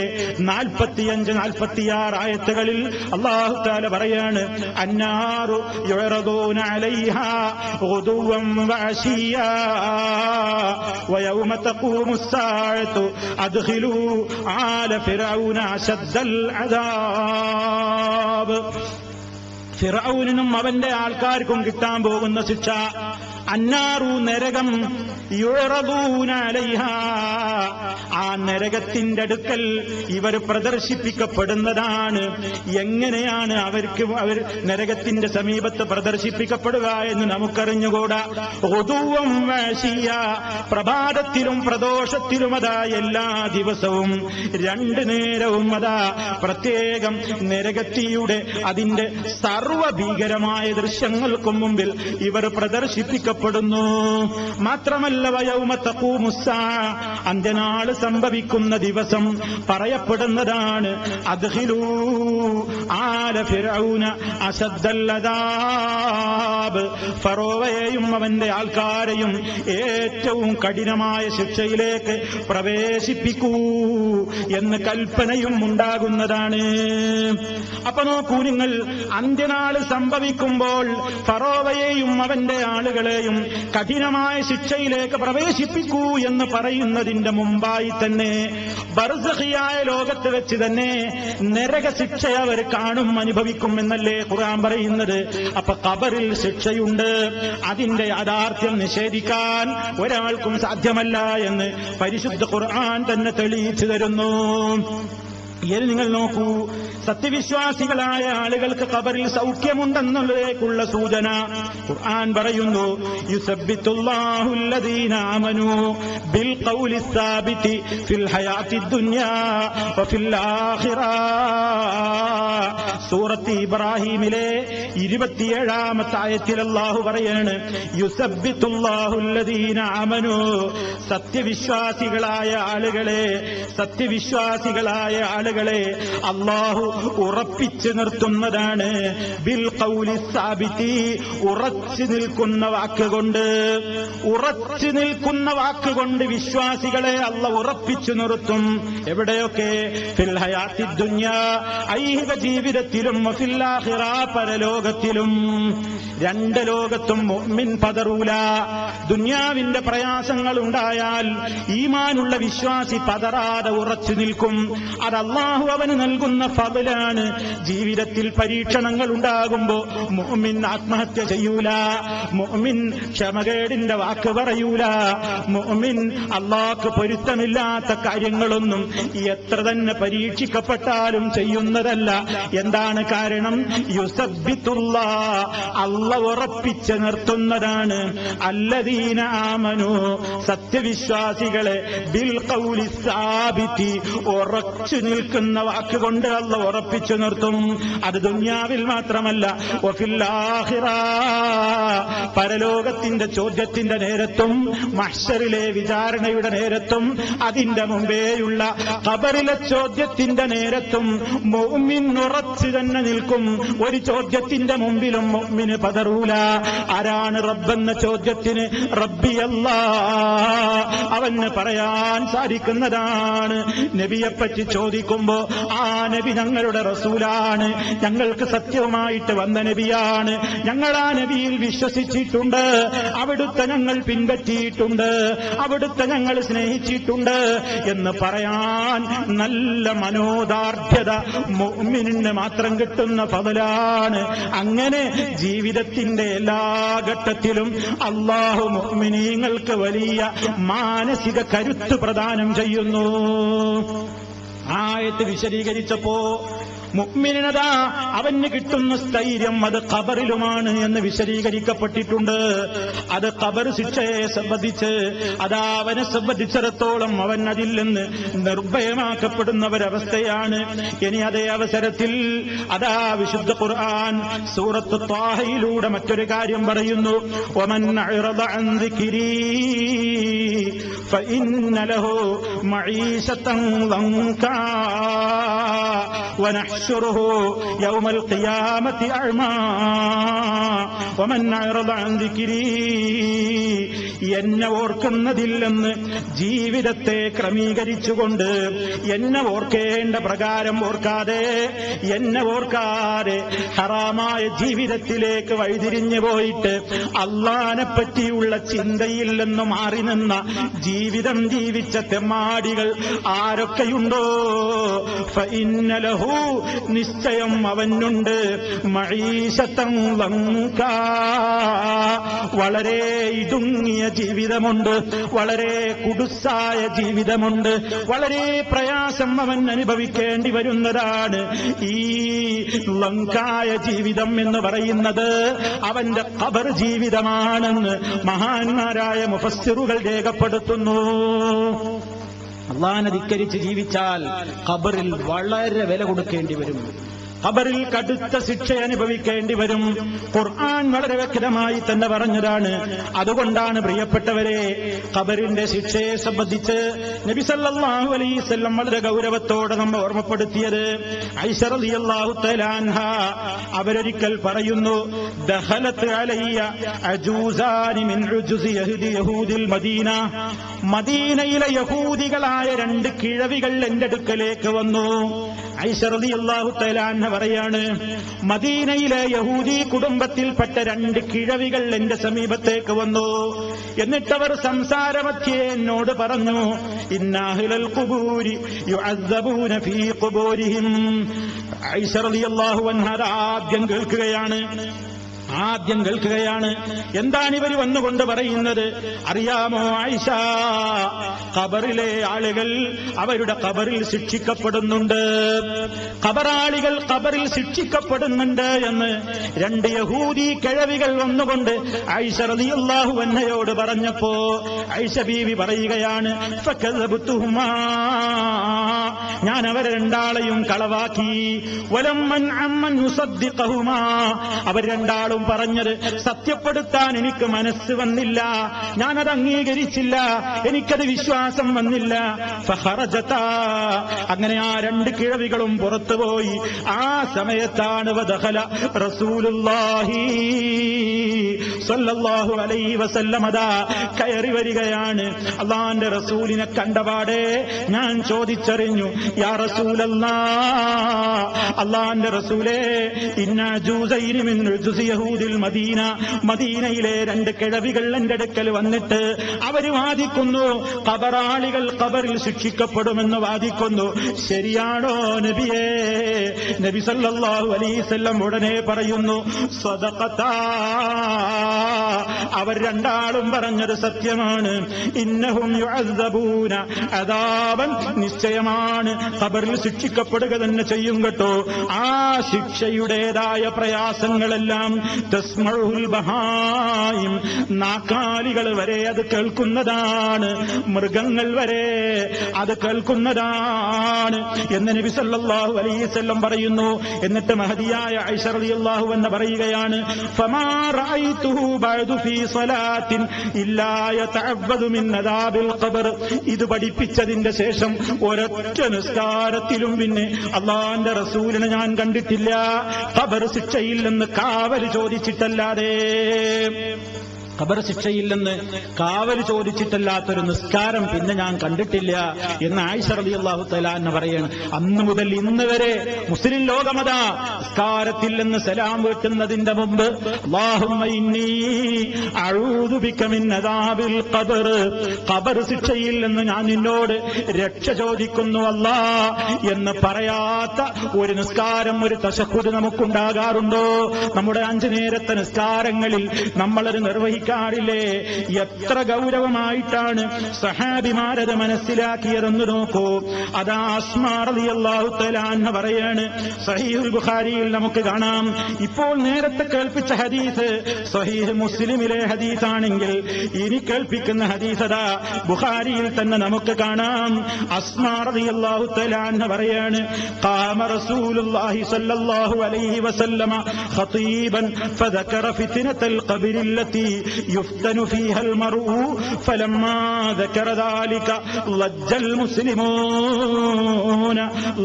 45-46 ആയത്തുകളിൽ അല്ലാഹു തആല പറയാണ്, അന്നാറു യുറദൂന അലൈഹാ ഗുദുവൻ വഅശിയാ വയൗമ തഖൂമുസ് സാഅതു അദ്ഖിലൂ ആല ഫിറഔന അശദ്ദൽ അദാബ്. ഫിറഔനിനും അവന്റെ ആൾക്കാർക്കും കിട്ടാൻ പോകുന്ന ശിക്ഷ അന്നാറു, നരകം, യുറദൂന അലൈഹാ, ആ നരകത്തിന്റെ അടുക്കൽ ഇവർ പ്രദർശിപ്പിക്കപ്പെടുന്നതാണ്. എങ്ങനെയാണ് അവർ നരകത്തിന്റെ സമീപത്ത് പ്രദർശിപ്പിക്കപ്പെടുക എന്ന് നമുക്കറിഞ്ഞുകൂടാ. ഗുദുവൻ വഅശിയ, പ്രഭാതത്തിലും പ്രദോഷത്തിലും അതാ എല്ലാ ദിവസവും 2 നേരവും അതാ പ്രത്യേകം നരകത്തിയുടെ അതിന്റെ സർവഭീകരമായ ദൃശ്യങ്ങൾക്കും മുമ്പിൽ ഇവർ പ്രദർശിപ്പിക്കപ്പെടുന്നു. മാത്രമല്ല വയൗമ തഖൂമുസ് സാഅ, അന്ത്യനാൾ സംഭവിക്കുന്ന ദിവസം പറയപ്പെടുന്നതാണ്, അദ്ഖിലൂ ആല ഫിറഔന അശദ്ദൽ അദാബ്, ഫറോവയെയും അവന്റെ ആൾക്കാരെയും ഏറ്റവും കഠിനമായ ശിക്ഷയിലേക്ക് പ്രവേശിപ്പിക്കൂ എന്ന് കൽപ്പനയും ഉണ്ടാകുന്നതാണ്. അപ്പൊ നോക്കൂ നിങ്ങൾ, അന്ത്യനാൾ സംഭവിക്കുമ്പോൾ ഫറോവയെയും അവന്റെ ആളുകളെയും കഠിനമായ ശിക്ഷയിലേക്ക് പ്രവേശിപ്പിക്കൂ എന്ന് പറയുന്നതിന്റെ മുമ്പായി തന്നെ ബർസഖിയായ ലോകത്ത് വെച്ച് തന്നെ നരക ശിക്ഷ അവർ കാണും, അനുഭവിക്കും എന്നല്ലേ ഖുർആൻ പറയുന്നത്. അപ്പൊ ഖബറിൽ ശിക്ഷയുണ്ട്. അതിന്റെ യാഥാർത്ഥ്യം നിഷേധിക്കാൻ ഒരാൾക്കും സാധ്യമല്ല എന്ന് പരിശുദ്ധ ഖുർആൻ തന്നെ തെളിയിച്ചു തരുന്നു. ഇനി നിങ്ങൾ നോക്കൂ, സത്യവിശ്വാസികളായ ആളുകൾക്ക് ഖബറിൽ സൗഖ്യമുണ്ടെന്നുള്ളതിലേക്കുള്ള സൂചന ഖുർആൻ പറയുന്നു, യുസബ്ബിതുല്ലാഹു അല്ലദീന ആമനൂ ബിൽ ഖൗലി സാബിതി ഫിൽ ഹയാത്തി ദുനിയാ വഫിൽ ആഖിറ. സൂറത്ത് ഇബ്രാഹീമിലെ 27-ാമത്തെ ആയത്തിൽ അല്ലാഹു പറയാണ്, യുസബ്ബിതുല്ലാഹു അല്ലദീന ആമനൂ, സത്യവിശ്വാസികളായ ആളുകളെ അല്ലാഹു ഉറപ്പിച്ചു നിർത്തുന്നതാണ്. ബിൽ ഖൗലി സാബിതി, ഉറച്ചു നിൽക്കുന്ന വാക്കുകൊണ്ട് വിശ്വാസികളെ അല്ലാഹു ഉറപ്പിച്ചു നിർത്തും. എവിടെയൊക്കെ? ഫിൽ ഹയാത്തി ദുനിയാ, ഐഹിക ജീവിതത്തിലും, ഫിൽ ആഖിറ, പരലോകത്തിലും. 2 ലോകത്തും മുഅ്മിൻ പതറൂല. ദുനിയാവിന്റെ പ്രയാസങ്ങൾ ഉണ്ടായാൽ ഈമാനുള്ള വിശ്വാസി പതറാതെ ഉറച്ചു നിൽക്കും. അത് അല്ലാഹു അവന് നൽകുന്ന ഫضലാണ്. ജീവിതത്തിൽ പരീക്ഷണങ്ങൾ ഉണ്ടാകുമ്പോ മുഅ്മിൻ ആത്മഹത്യ ചെയ്യൂല, മുഅ്മിൻ ക്ഷമകേടിന്റെ വാക്ക് പറയൂല, മുഅ്മിൻ അല്ലാഹുക്ക് പൊരുത്തമില്ലാത്ത കാര്യങ്ങളൊന്നും എത്ര തന്നെ പരീക്ഷിക്കപ്പെട്ടാലും ചെയ്യുന്നതല്ല. എന്താണ് കാരണം? യുസബ്ബിതുല്ലാഹ്, അല്ലാഹു ഉറപ്പിച്ച് നിർത്തുന്നതാണ്. അല്ലദീന ആമനൂ, സത്യവിശ്വാസികളെ ബിൽ ഖൗലി സാബിതി, ഉറച്ചു നിൽക്കുന്ന നിൽക്കുന്ന വാക്കുകൊണ്ട് അല്ലാഹു ഉറപ്പിച്ചു നിർത്തും. അത് ദുനിയാവിൽ മാത്രമല്ല, വഫിൽ ആഖിറ, പരലോകത്തിന്റെ ചോദ്യത്തിന്റെ നേരത്തും മഹ്ശറിലെ വിചാരണയുടെ നേരത്തും അതിന്റെ മുമ്പേയുള്ള ഖബറിലെ ചോദ്യത്തിന്റെ നേരത്തും മുഅ്മിൻ ഉറച്ചു തന്നെ നിൽക്കും. ഒരു ചോദ്യത്തിന്റെ മുമ്പിലും മുഅ്മിന് പതറൂല. ആരാണ് റബ്ബെന്ന ചോദ്യത്തിന് റബ്ബി അല്ലാഹ് അവന് പറയാൻ സാധിക്കുന്നതാണ്. നബിയെപ്പറ്റി ചോദിക്കുമ്പോ ആ നബി ഞങ്ങളുടെ റസൂലാണ്, ഞങ്ങൾക്ക് സത്യവുമായിട്ട് വന്ന നബിയാണ്, ഞങ്ങൾ ആ നബിയിൽ വിശ്വസിച്ചിട്ടുണ്ട്, അവിടുത്തെ ഞങ്ങൾ പിൻപറ്റിയിട്ടുണ്ട്, അവിടുത്തെ ഞങ്ങൾ സ്നേഹിച്ചിട്ടുണ്ട് എന്ന് പറയാൻ നല്ല മനോദാർഢ്യത മുഅ്മിനിന് മാത്രം കിട്ടുന്ന ഫളലാണ്. അങ്ങനെ ജീവിതത്തിന്റെ എല്ലാ ഘട്ടത്തിലും അല്ലാഹു മുഅ്മിനീങ്ങൾക്ക് വലിയ മാനസിക കരുത്ത് പ്രദാനം ചെയ്യുന്നു. ആയത്ത് വിശദീകരിച്ചപ്പോ മുഅ്മിനതാ അവന് കിട്ടുന്ന സ്ഥൈര്യം അത് ഖബറിലുമാണ് എന്ന് വിശദീകരിക്കപ്പെട്ടിട്ടുണ്ട്. അത് ഖബർ ശിക്ഷയെ സംബന്ധിച്ച് അതാ അവനെ സംബന്ധിച്ചിടത്തോളം അവൻ അതിൽ നിന്ന് നിർഭയമാക്കപ്പെടുന്ന ഒരവസ്ഥയാണ്. ഇനി അതേ അവസരത്തിൽ അതാ വിശുദ്ധ ഖുർആൻ സൂറത്ത് ത്വാഹയിലൂടെ മറ്റൊരു കാര്യം പറയുന്നു. വമൻ അഅറദ അൻ ദിക്രി ഫഇന്ന ലഹു മഈശതൻ ദൻകാ ونحشره يوم القيامة أعمى ومن أعرض عن ذكري എന്നെ ഓർക്കുന്നതില്ലെന്ന് ജീവിതത്തെ ക്രമീകരിച്ചുകൊണ്ട് എന്നെ ഓർക്കേണ്ട പ്രകാരം ഓർക്കാതെ എന്നെ ഓർക്കാതെ ഹറാമായ ജീവിതത്തിലേക്ക് വഴിതിരിഞ്ഞു പോയിട്ട് അള്ളാനെ പറ്റിയുള്ള ചിന്തയിൽ നിന്ന് മാറി നിന്ന ജീവിതം ജീവിച്ച തെമ്മാടികൾ ആരൊക്കെയുണ്ടോ ഫഇന്ന ലഹു നിശ്ചയം അവനുണ്ട് മഈശതൻ ദൻകാ വളരെ ഇടുങ്ങിയ ജീവിതമുണ്ട്, വളരെ കുടുസായ ജീവിതമുണ്ട്, വളരെ പ്രയാസം അവൻ അനുഭവിക്കേണ്ടി വരുന്നതാണ്. ഈ ലങ്കായ ജീവിതം എന്ന് പറയുന്നത് അവന്റെ ഖബർ ജീവിതമാണെന്ന് മഹാന്മാരായ മുഫസ്സിറുകൾ രേഖപ്പെടുത്തുന്നു. അല്ലാഹനെ ധിക്കരിച്ച് ജീവിച്ചാൽ ഖബറിൽ വളരെ വില കൊടുക്കേണ്ടി വരും, ഖബറിൽ കടുത്ത ശിക്ഷ അനുഭവിക്കേണ്ടി വരും. ഖുർആൻ വളരെ വ്യക്തമായി തന്നെ പറഞ്ഞതാണ്. അതുകൊണ്ടാണ് പ്രിയപ്പെട്ടവരെ ഖബറിന്റെ ശിക്ഷയെ സംബന്ധിച്ച് നബി സല്ലല്ലാഹു അലൈഹി വസല്ലം വളരെ ഗൗരവത്തോടെ നമ്മെ ഓർമ്മപ്പെടുത്തിയത്. ആയിഷ റളിയല്ലാഹു തആല അൻഹ അവരൊരിക്കൽ പറയുന്നു, ദഖലത്ത് അലയ്യ അജൂസാനി മിൻ ഉജുസി യഹൂദിൽ മദീന, മദീനയിലെ യഹൂദികളായ രണ്ട് കിഴവികൾ എന്റെ അടുക്കലേക്ക് വന്നു. ആയിഷ റളിയല്ലാഹു തആല അൻഹ പറയാണ്, മദീനയിലെ യഹൂദി കുടുംബത്തിൽപ്പെട്ട രണ്ട് കിഴവികൾ എന്റെ സമീപത്തേക്ക് വന്നു. എന്നിട്ടവർ സംസാരമധ്യേ എന്നോട് പറഞ്ഞു, ഇന്നഅഹ്ലൽ ഖുബൂരി യുഅദ്ദബൂന ഫീ ഖുബൂരിഹിം. ആയിഷ റളിയല്ലാഹു അൻഹ ആദ്യം കേൾക്കുകയാണ്. എന്താണ് ഇവർ വന്നുകൊണ്ട് പറയുന്നത്? അറിയാമോ ആയിഷ, ഖബറിലെ ആളുകൾ അവരുടെ ഖബറിൽ ശിക്ഷിക്കപ്പെടുന്നുണ്ട്, ഖബറാളികൾ ഖബറിൽ ശിക്ഷിക്കപ്പെടുന്നുണ്ട് എന്ന് രണ്ട് യഹൂദി കിഴവികൾ വന്നുകൊണ്ട് ആയിഷ റളിയല്ലാഹു അൻഹയോട് പറഞ്ഞപ്പോ ആയിഷ ബീവി പറയുകയാണ്, ഫകദബതുഹുമാ, ഞാൻ അവരെ രണ്ടാളെയും കളവാക്കി. വലമ്മൻ അമ്മൻ യുസദ്ദിഖഹുമാ, അവർ രണ്ടാളും പറഞ്ഞത് സത്യപ്പെടുത്താൻ എനിക്ക് മനസ്സ് വന്നില്ല, ഞാനത് അംഗീകരിച്ചില്ല, എനിക്കത് വിശ്വാസം വന്നില്ല. ഫഖറജതാ, അങ്ങനെ ആ രണ്ട് കിഴവികളും പുറത്തുപോയി. ആ സമയത്താണ് വദഖല റസൂലുള്ളാഹി സ്വല്ലല്ലാഹു അലൈഹി വസല്ലം അതാ കയറി വരികയാണ്. അല്ലാഹുവിന്റെ റസൂലിനെ കണ്ടപാടെ ഞാൻ ചോദിച്ചറിഞ്ഞു, യാ റസൂലല്ലാഹ്, അല്ലാഹുവിന്റെ റസൂലേ, ഇന്ന ജൂസൈനി മിൻ ഉജുസി യഹൂദിൽ മദീന, മദീനയിലെ രണ്ട് കിഴവികൾ എന്റെ അടുക്കൽ വന്നിട്ട് അവര് വാദിക്കുന്നു, ഖബറാളികൾ ഖബറിൽ ശിക്ഷിക്കപ്പെടുമെന്ന് വാദിക്കുന്നു. ശരിയാണോ നബിയേ? നബി സല്ലല്ലാഹു അലൈഹി വസല്ലം ഉടനെ പറയുന്നു, സദഖതാ, അവർ രണ്ടാളും പറഞ്ഞത് സത്യമാണ്. ഇന്നഹും യുഅദ്ദബൂന അദാബൻ, നിശ്ചയമാണ് ഖബറിൽ ശിക്ഷിക്കപ്പെടുക തന്നെ ചെയ്യും കേട്ടോ. ആ ശിക്ഷയുടേതായ പ്രയാസങ്ങളെല്ലാം തസ്മഉൽ ബഹായിം, നാക്കാലികൾ വരെ അത് കേൾക്കുന്നതാണ്, മൃഗങ്ങൾ വരെ അത് കേൾക്കുന്നതാണ് എന്ന് നബി സല്ലല്ലാഹു അലൈഹി വസല്ലം പറയുന്നു. എന്നിട്ട് മഹദിയായ ആയിഷ റളിയല്ലാഹു അൻഹ പറയുകയാണ്, ഫമാ റഅയ്തുഹു ബഅദു ഫീ സ്വലാത്തിൻ ഇല്ലാ യതഅബ്ബദു മിൻ അദാബിൽ ഖബർ. ഇത് പഠിപ്പിച്ചതിന്റെ ശേഷം ഒരൊറ്റ നിസ്കാരത്തിലും പിന്നെ അല്ലാഹുവിന്റെ റസൂലിനെ ഞാൻ കണ്ടിട്ടില്ല ഖബർ ശിക്ഷയിൽ നിന്ന് കാവൽ ചോദിച്ചിട്ടല്ലാതെ. ഖബർ ശിക്ഷയില്ലെന്ന് കാവൽ ചോദിച്ചിട്ടല്ലാത്തൊരു നിസ്കാരം പിന്നെ ഞാൻ കണ്ടിട്ടില്ല എന്ന് ആയിഷ റളിയല്ലാഹു തആല അൻഹ പറയാണ്. അന്ന് മുതൽ ഇന്ന് വരെ മുസ്ലിം ലോകമതാ നിസ്കാരത്തിൽ നിന്ന് സലാം വീട്ടുന്നതിന്റെ മുമ്പ് അല്ലാഹുമ്മ ഇന്നി അഊദു ബിക മിൻ അദാബിൽ ഖബർ, ഖബർ ശിക്ഷയിൽ നിന്ന് ഞാൻ നിന്നോട് രക്ഷ ചോദിക്കുന്നു അല്ലാ എന്ന് പറയാത്ത ഒരു നിസ്കാരം, ഒരു തശഹ്ഹുദ് നമുക്കുണ്ടാകാറുണ്ടോ? നമ്മുടെ 5 നേരത്തെ നിസ്കാരങ്ങളിൽ നമ്മളത് നിർവഹിക്കാറില്ലേ? എത്ര ഗൗരവമായിട്ടാണ് സഹാബിമാരത് മനസ്സിലാക്കിയതെന്ന് നോക്കൂ. അതാ അസ്മാ റളിയല്ലാഹു തആല അൻഹ പറയാണ്, സഹീഹുൽ ബുഖാരിയിൽ നമുക്ക് കാണാം. ഇപ്പോൾ നേരത്തെ കേൾപ്പിച്ച ഹദീസ് സഹീഹ് മുസ്ലിമിലെ ഹദീസാണെങ്കിൽ ഇനി കേൾപ്പിക്കുന്ന ഹദീസ് അതാ ബുഖാരിയിൽ തന്നെ നമുക്ക് കാണാം. അസ്മാ റളിയല്ലാഹു തആല അൻഹ പറയാണ്, ഖാമ റസൂലുള്ളാഹി സ്വല്ലല്ലാഹു അലൈഹി വസല്ലമ ഖതീബൻ ഫദക്കറ ഫിത്നതൽ ഖബരില്ലതി യുഫ്തനു ഫീഹൽ മർഉ ഫലമ്മാ ദക്കറ ദാലിക ലജ്ജൽ മുസ്ലിമൂന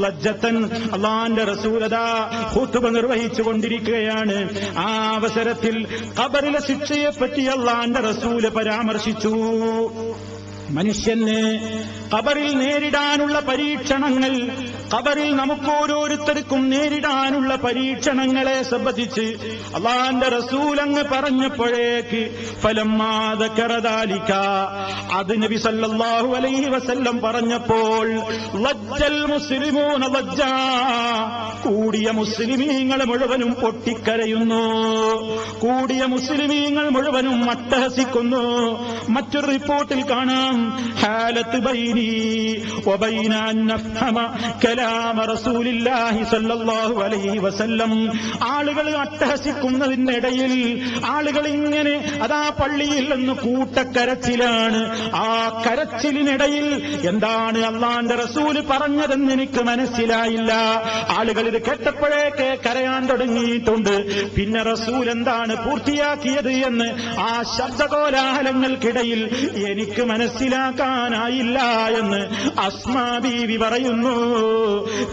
ലജ്ജതൻ. അല്ലാഹുവിന്റെ റസൂൽ അതാ ഖുതുബ നിർവഹിച്ചു കൊണ്ടിരിക്കുകയാണ്. ആ അവസരത്തിൽ ഖബറിലെ ശിക്ഷയെപ്പറ്റി അല്ലാഹുവിന്റെ റസൂൽ പരാമർശിച്ചു. മനുഷ്യന് ഖബറിൽ നേരിടാനുള്ള പരീക്ഷണങ്ങൾ, ഖബറിൽ നമുക്ക് ഓരോരുത്തർക്കും നേരിടാനുള്ള പരീക്ഷണങ്ങളെ സംബന്ധിച്ച് അല്ലാഹുവിന്റെ റസൂൽ അങ്ങ് പറഞ്ഞപ്പോഴേക്ക് ഫലമ്മാ ദക്കറ ദാലിക, അത് നബി സല്ലല്ലാഹു അലൈഹി വസല്ലം പറഞ്ഞപ്പോൾ ലജ്ജൽ മുസ്ലിമൂന ലജ്ജാ, കൂടിയ മുസ്ലിമീങ്ങൾ മുഴുവനും പൊട്ടിക്കരയുന്നു, കൂടിയ മുസ്ലിമീങ്ങൾ മുഴുവനും അട്ടഹസിക്കുന്നു. മറ്റൊരു റിപ്പോർട്ടിൽ കാണാം, ഹാലത്ത് ബൈനി വബൈന അൻ നഫ്ഹമ കലാമ റസൂലില്ലാഹി സ്വല്ലല്ലാഹു അലൈഹി വസല്ലം. ആളുകൾ അട്ടഹസിക്കുന്നതിനിടയിൽ ആളുകൾ ഇങ്ങനെ അതാ പള്ളിയിൽ നിന്ന് കൂട്ടക്കരച്ചിലാണ്. ആ കരച്ചിലിനിടയിൽ എന്താണ് അല്ലാഹുവിന്റെ റസൂൽ പറഞ്ഞതെന്ന് എനിക്ക് മനസ്സിലായില്ല. ആളുകൾ ഇത് കേട്ടപ്പോഴേക്ക് കരയാൻ തുടങ്ങിയിട്ടുണ്ട്. പിന്നെ റസൂൽ എന്താണ് പൂർത്തിയാക്കിയത് എന്ന് ആ ശബ്ദകോലാഹലങ്ങൾക്കിടയിൽ എനിക്ക് മനസ്സിലാക്കാനായില്ല എന്ന് അസ്മാ ബീവി പറയുന്നു.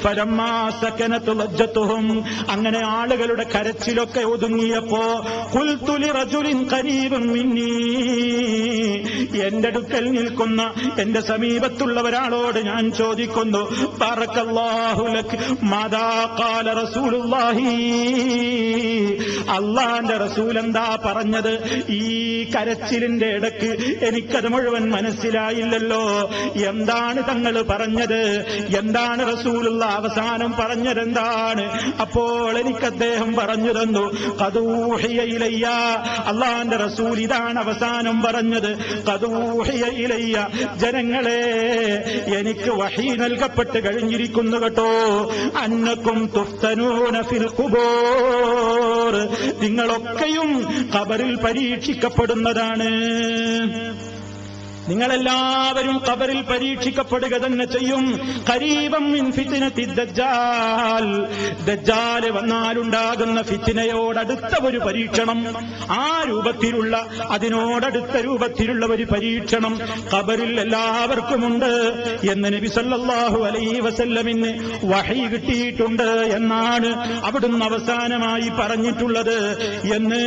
ഫലമ്മാ സകനതു ലജ്ജതുഹും, അങ്ങനെ ആളുകളുടെ കരച്ചിലൊക്കെ ഒതുങ്ങിയപ്പോ ഖുൽതു ലിറജുലിൻ ഖരീബൻ മിന്നീ, എന്റെ അടുക്കൽ നിൽക്കുന്ന എന്റെ സമീപത്തുള്ള ഒരാളോട് ഞാൻ ചോദിക്കുന്നു, ബറക്കല്ലാഹു ലക് മാദാ ഖാല റസൂലുള്ളാഹി, അല്ലാഹുവിന്റെ റസൂൽ എന്താ പറഞ്ഞത്? ഈ കരച്ചിലിന്റെ ഇടയ്ക്ക് എനിക്കത് മുഴുവൻ മനസ്സിലായില്ലല്ലോ. എന്താണ് തങ്ങൾ പറഞ്ഞത്? എന്താണ് റസൂലുള്ള അവസാനം പറഞ്ഞതെന്താണ്? അപ്പോൾ എനിക്ക് അദ്ദേഹം പറഞ്ഞു തന്നു, ഖദൂഹിയ ഇലയ്യ, അല്ലാഹുവിന്റെ റസൂൽ ഇതാണ് അവസാനം പറഞ്ഞത്. ഖദൂഹിയ ഇലയ്യ, ജനങ്ങളെ എനിക്ക് വഹീ നൽകപ്പെട്ട് കഴിഞ്ഞിരിക്കുന്നു കേട്ടോ. അന്നക്കും തുഫ്തനൂന ഫിൽ ഖുബൂർ, നിങ്ങളൊക്കെയും ഖബറിൽ പരീക്ഷിക്കപ്പെടുന്നതാണ്. നിങ്ങളെല്ലാവരും ഖബറിൽ പരീക്ഷിക്കപ്പെടുക തന്നെ ചെയ്യും. ഖരീബം മിൻ ഫിത്നത്തി ദജ്ജാൽ, ദജ്ജാൽ വന്നാലുണ്ടാകുന്ന ഫിത്നയോടടുത്ത ഒരു പരീക്ഷണം, ആ രൂപത്തിലുള്ള അതിനോടടുത്ത രൂപത്തിലുള്ള ഒരു പരീക്ഷണം ഖബറിൽ എല്ലാവർക്കുമുണ്ട് എന്ന് നബി സല്ലല്ലാഹു അലൈഹി വസല്ലമിന് വഹീ കിട്ടിയിട്ടുണ്ട് എന്നാണ് അവിടുന്ന് അവസാനമായി പറഞ്ഞിട്ടുള്ളത് എന്ന്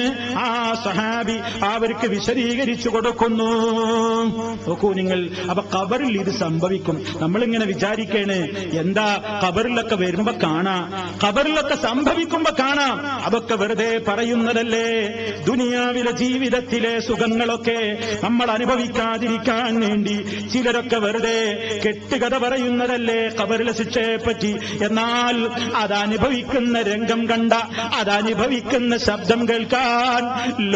ആ സഹാബി അവർക്ക് വിശദീകരിച്ചു കൊടുക്കുന്നു. നോക്കൂ നിങ്ങൾ, അപ്പൊ ഖബറിൽ ഇത് സംഭവിക്കും. നമ്മളിങ്ങനെ വിചാരിക്കേണ്, എന്താ ഖബറിലൊക്കെ വരുമ്പോ കാണാം, ഖബറിലൊക്കെ സംഭവിക്കുമ്പോ കാണാം, അതൊക്കെ വെറുതെ പറയുന്നതല്ലേ. ദുനിയാവിലെ ജീവിതത്തിലെ സുഖങ്ങളൊക്കെ നമ്മൾ അനുഭവിക്കാതിരിക്കാൻ വേണ്ടി ചിലരൊക്കെ വെറുതെ കെട്ടുകഥ പറയുന്നതല്ലേ ഖബറിലെ ശിക്ഷയെപ്പറ്റി. എന്നാൽ അതനുഭവിക്കുന്ന രംഗം കണ്ട, അതനുഭവിക്കുന്ന ശബ്ദം കേൾക്കാൻ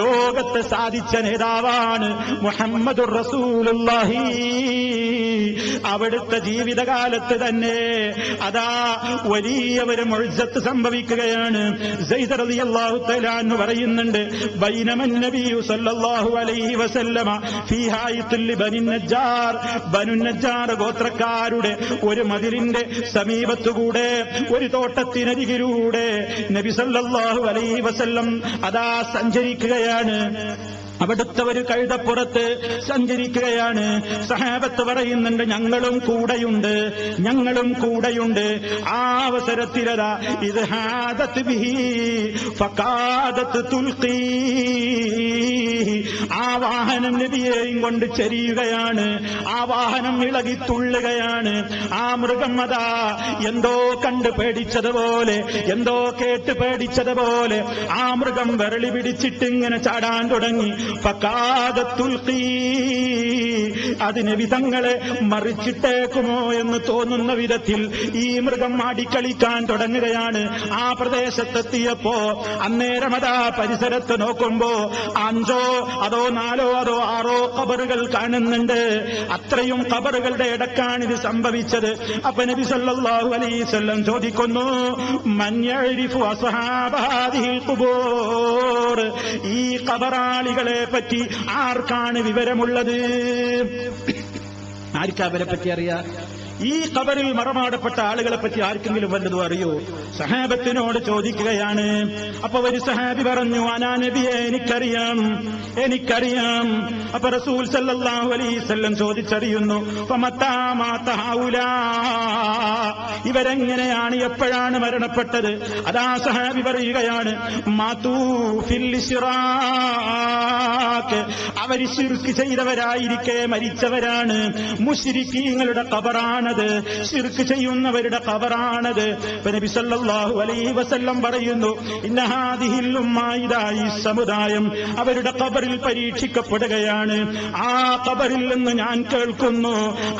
ലോകത്ത് സാധിച്ച നേതാവാണ് മുഹമ്മദുർ റസൂലുള്ളാഹി അവിടുത്തെ ജീവിതകാലത്ത് തന്നെ അതാ വലിയ ഒരു മുഅ്ജിസത്ത് സംഭവിക്കുകയാണ്. സയ്യിദ് റളിയല്ലാഹു തആല അൻഹു പറയുന്നുണ്ട്, ബൈനമൻ നബിയു സല്ലല്ലാഹു അലൈഹി വസല്ലമ ഫീ ഹായിത്തുൽ ബനി നജ്ജാർ, ബനു നജ്ജാർ ഗോത്രക്കാരുടെ ഒരു മതിലിന്റെ സമീപത്തുകൂടെ, ഒരു തോട്ടത്തിനരികിലൂടെ നബി സല്ലല്ലാഹു അലൈഹി വസല്ലം അതാ സഞ്ചരിക്കുകയാണ്. അവിടുത്തെ ഒരു കഴുതപ്പുറത്ത് സഞ്ചരിക്കുകയാണ്. സഹാബത്ത് പറയുന്നുണ്ട്, ഞങ്ങളും കൂടെയുണ്ട്. ആ അവസരത്തിലതാ ഇത് ഹാദത്ത് ബിഹി ഫകാദത്ത് തുൽഖി, ആ വാഹനം നബിയെയും കൊണ്ട് ചെരിയുകയാണ്. ആ വാഹനം ഇളകി തുള്ളുകയാണ്. ആ മൃഗം അതാ എന്തോ കണ്ട് പേടിച്ചതുപോലെ, എന്തോ കേട്ട് പേടിച്ചതുപോലെ ആ മൃഗം വിരളി പിടിച്ചിട്ട് ഇങ്ങനെ ചാടാൻ തുടങ്ങി. ഫകാദത്തുൽഖി, അത് നബി തങ്ങളെ മറിച്ചിട്ടേക്കുമോ എന്ന് തോന്നുന്ന വിധത്തിൽ ഈ മൃഗം ആടിക്കളിക്കാൻ തുടങ്ങുകയാണ്. ആ പ്രദേശത്തെത്തിയപ്പോ അന്നേരം അതാ പരിസരത്ത് നോക്കുമ്പോ 5 അതോ 4 അതോ 6 ഖബറുകൾ കാണുന്നുണ്ട്. അത്രയും ഖബറുകളുടെ ഇടക്കാണ് ഇത് സംഭവിച്ചത്. അപ്പൊ നബി സല്ലല്ലാഹു അലൈഹി വസല്ലം ചോദിക്കുന്നു, മൻ യഅരിഫു അസ്ഹാബ ഹാദിഹിൽ ഖുബൂർ, ഈ ഖബറാളികളെ പറ്റി ആർക്കാണ് വിവരമുള്ളത്? ആർക്കാ അവരെ പറ്റി അറിയാ? ഈ ഖബറിൽ മറമാടപ്പെട്ട ആളുകളെ പറ്റി ആർക്കെങ്കിലും വല്ലതും അറിയോ? സഹാബത്തിനോട് ചോദിക്കുകയാണ്. അപ്പൊ ഒരു സഹാബി പറഞ്ഞു, അനാ നബിയെ, എനിക്കറിയാം. അപ്പൊ റസൂൽ സല്ലല്ലാഹു അലൈഹി വസല്ലം ചോദിച്ചറിയുന്നു, ഫമത്താ മാത ഹൗലാ, ഇവരെങ്ങനെയാണ്, എപ്പോഴാണ് മരണപ്പെട്ടത്? അതാ സഹാബി പറയുകയാണ്, മാതൂ ഫിൽ ഇശ്റാഖ്, അവർ ശിർക്ക് ചെയ്തവരായിരിക്കെ മരിച്ചവരാണ്. മുശ്രിക്കീങ്ങളുടെ ഖബറാണ്, ശിർക്ക് ചെയ്യുന്നവരുടെ ഖബറാണത്. നബി സല്ലല്ലാഹു അലൈഹി വസല്ലം പറയുന്നു, ഇന്ന ഹാദിഹിൽ ഉമ്മ, ഈ സമുദായം അവരുടെ ഖബറിൽ പരീക്ഷിക്കപ്പെടുകയാണ്. ആ ഖബറിൽ നിന്ന് ഞാൻ കേൾക്കുന്നു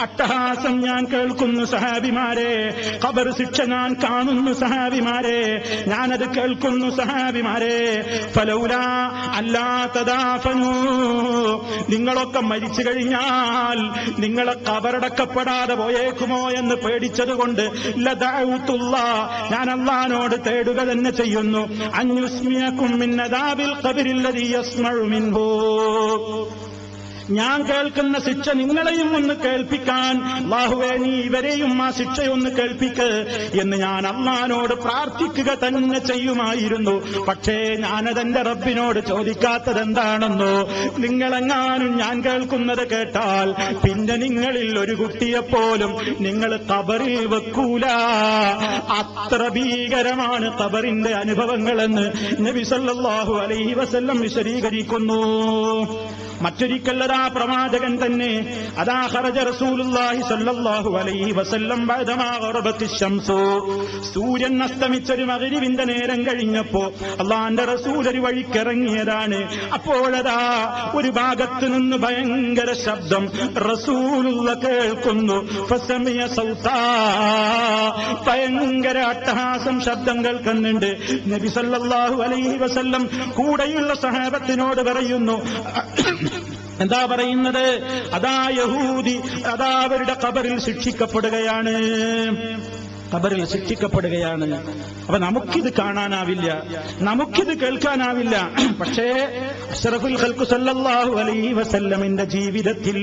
അട്ടഹാസം, ഞാൻ കേൾക്കുന്നു സഹാബിമാരെ. ഖബർ ശിക്ഷ ഞാൻ കാണുന്നു സഹാബിമാരെ, ഞാനത് കേൾക്കുന്നു സഹാബിമാരെ. ഫലൗലാ അല്ലാ തദാഫനൂ, നിങ്ങളൊക്കെ മരിച്ചു കഴിഞ്ഞാൽ നിങ്ങളെ ഖബറടക്കപ്പെടാതെ പോയേക്കുമോ എന്ന് പേടിച്ചതുകൊണ്ട് ലദഅഉതുല്ലാഹ്, ഞാൻ അല്ലാഹുവോട് തേടുക തന്നെ ചെയ്യുന്നു, അൻയുസ്മിയകും മിൻ അദാബിൽ ഖബറിൽ ലദീ യസ്മഉ മിൻഹു, ഞാൻ കേൾക്കുന്ന ശിക്ഷ നിങ്ങളെയും ഒന്ന് കേൾപ്പിക്കാൻ, അല്ലാഹുവേ നീ ഇവരെയും ആ ശിക്ഷയൊന്ന് കേൾപ്പിക്ക് എന്ന് ഞാൻ അല്ലാഹുവോട് പ്രാർത്ഥിക്കുക തന്നെ ചെയ്യുമായിരുന്നു. പക്ഷേ ഞാനതെന്റെ റബ്ബിനോട് ചോദിക്കാത്തത് എന്താണെന്നോ, നിങ്ങളെങ്ങാനും ഞാൻ കേൾക്കുന്നത് കേട്ടാൽ പിന്നെ നിങ്ങളിൽ ഒരു കുട്ടിയെപ്പോലും നിങ്ങൾ ഖബറിൽ വെക്കൂല. അത്ര ഭീകരമാണ് ഖബറിന്റെ അനുഭവങ്ങളെന്ന് നബി സല്ലല്ലാഹു അലൈഹി വസല്ലം വിശദീകരിക്കുന്നു. മറ്റൊരിക്കലതാ പ്രവാചകൻ തന്നെ അതാ ഖറജ റസൂലുള്ളാഹി സ്വല്ലല്ലാഹു അലൈഹി വസല്ലം ബഅദമാ ഗറബത്തി ശംസു, സൂര്യൻ അസ്തമിച്ചൊരു മഗ്രിബിന്റെ നേരം കഴിഞ്ഞപ്പോ അല്ലാഹുവിന്റെ റസൂൽ ഒരു വഴിക്കിറങ്ങിയതാണ്. അപ്പോഴതാ ഒരു ഭാഗത്ത് നിന്ന് ഭയങ്കര ശബ്ദം റസൂലുള്ള കേൾക്കുന്നു. ഫസമിയ സൗതാ, ഭയങ്കര അട്ടഹാസം ശബ്ദം കേൾക്കുന്നുണ്ട്. നബി സല്ലല്ലാഹു അലൈഹി വസല്ലം കൂടെയുള്ള സഹാബത്തിനോട് പറയുന്നു, എന്താ പറയുന്നത്? അതാ യഹൂദി അതാ അവരുടെ ഖബറിൽ ശിക്ഷിക്കപ്പെടുകയാണ്. അപ്പൊ നമുക്കിത് കാണാനാവില്ല, നമുക്കിത് കേൾക്കാനാവില്ല. പക്ഷേ അഷ്റഫുൽ ഖൽഖ് സല്ലല്ലാഹു അലൈഹി വസല്ലമിന്റെ ജീവിതത്തിൽ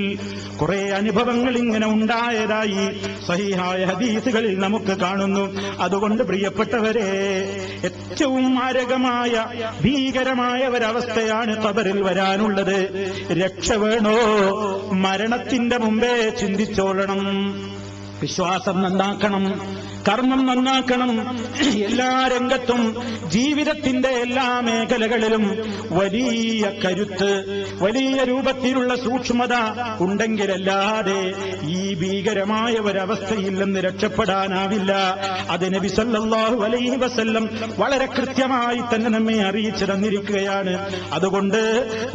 കുറെ അനുഭവങ്ങൾ ഇങ്ങനെ ഉണ്ടായതായി സഹീഹായ ഹദീസുകളിൽ നമുക്ക് കാണുന്നു. അതുകൊണ്ട് പ്രിയപ്പെട്ടവരെ, ഏറ്റവും മാരകമായ ഭീകരമായ ഒരവസ്ഥയാണ് ഖബറിൽ വരാനുള്ളത്. രക്ഷ വേണോ? മരണത്തിന്റെ മുമ്പേ ചിന്തിച്ചോളണം. വിശ്വാസം നന്നാക്കണം, കർമ്മം നന്നാക്കണം. എല്ലാ രംഗത്തും ജീവിതത്തിന്റെ എല്ലാ മേഖലകളിലും വലിയ കരുത്ത്, വലിയ രൂപത്തിലുള്ള സൂക്ഷ്മത ഉണ്ടെങ്കിലല്ലാതെ ഈ ഭീകരമായ ഒരവസ്ഥയിൽ നിന്ന് രക്ഷപ്പെടാനാവില്ല. അത് നബി സല്ലല്ലാഹു അലൈഹി വസല്ലം വളരെ കൃത്യമായി തന്നെ നമ്മെ അറിയിച്ചു തന്നിരിക്കുകയാണ്. അതുകൊണ്ട്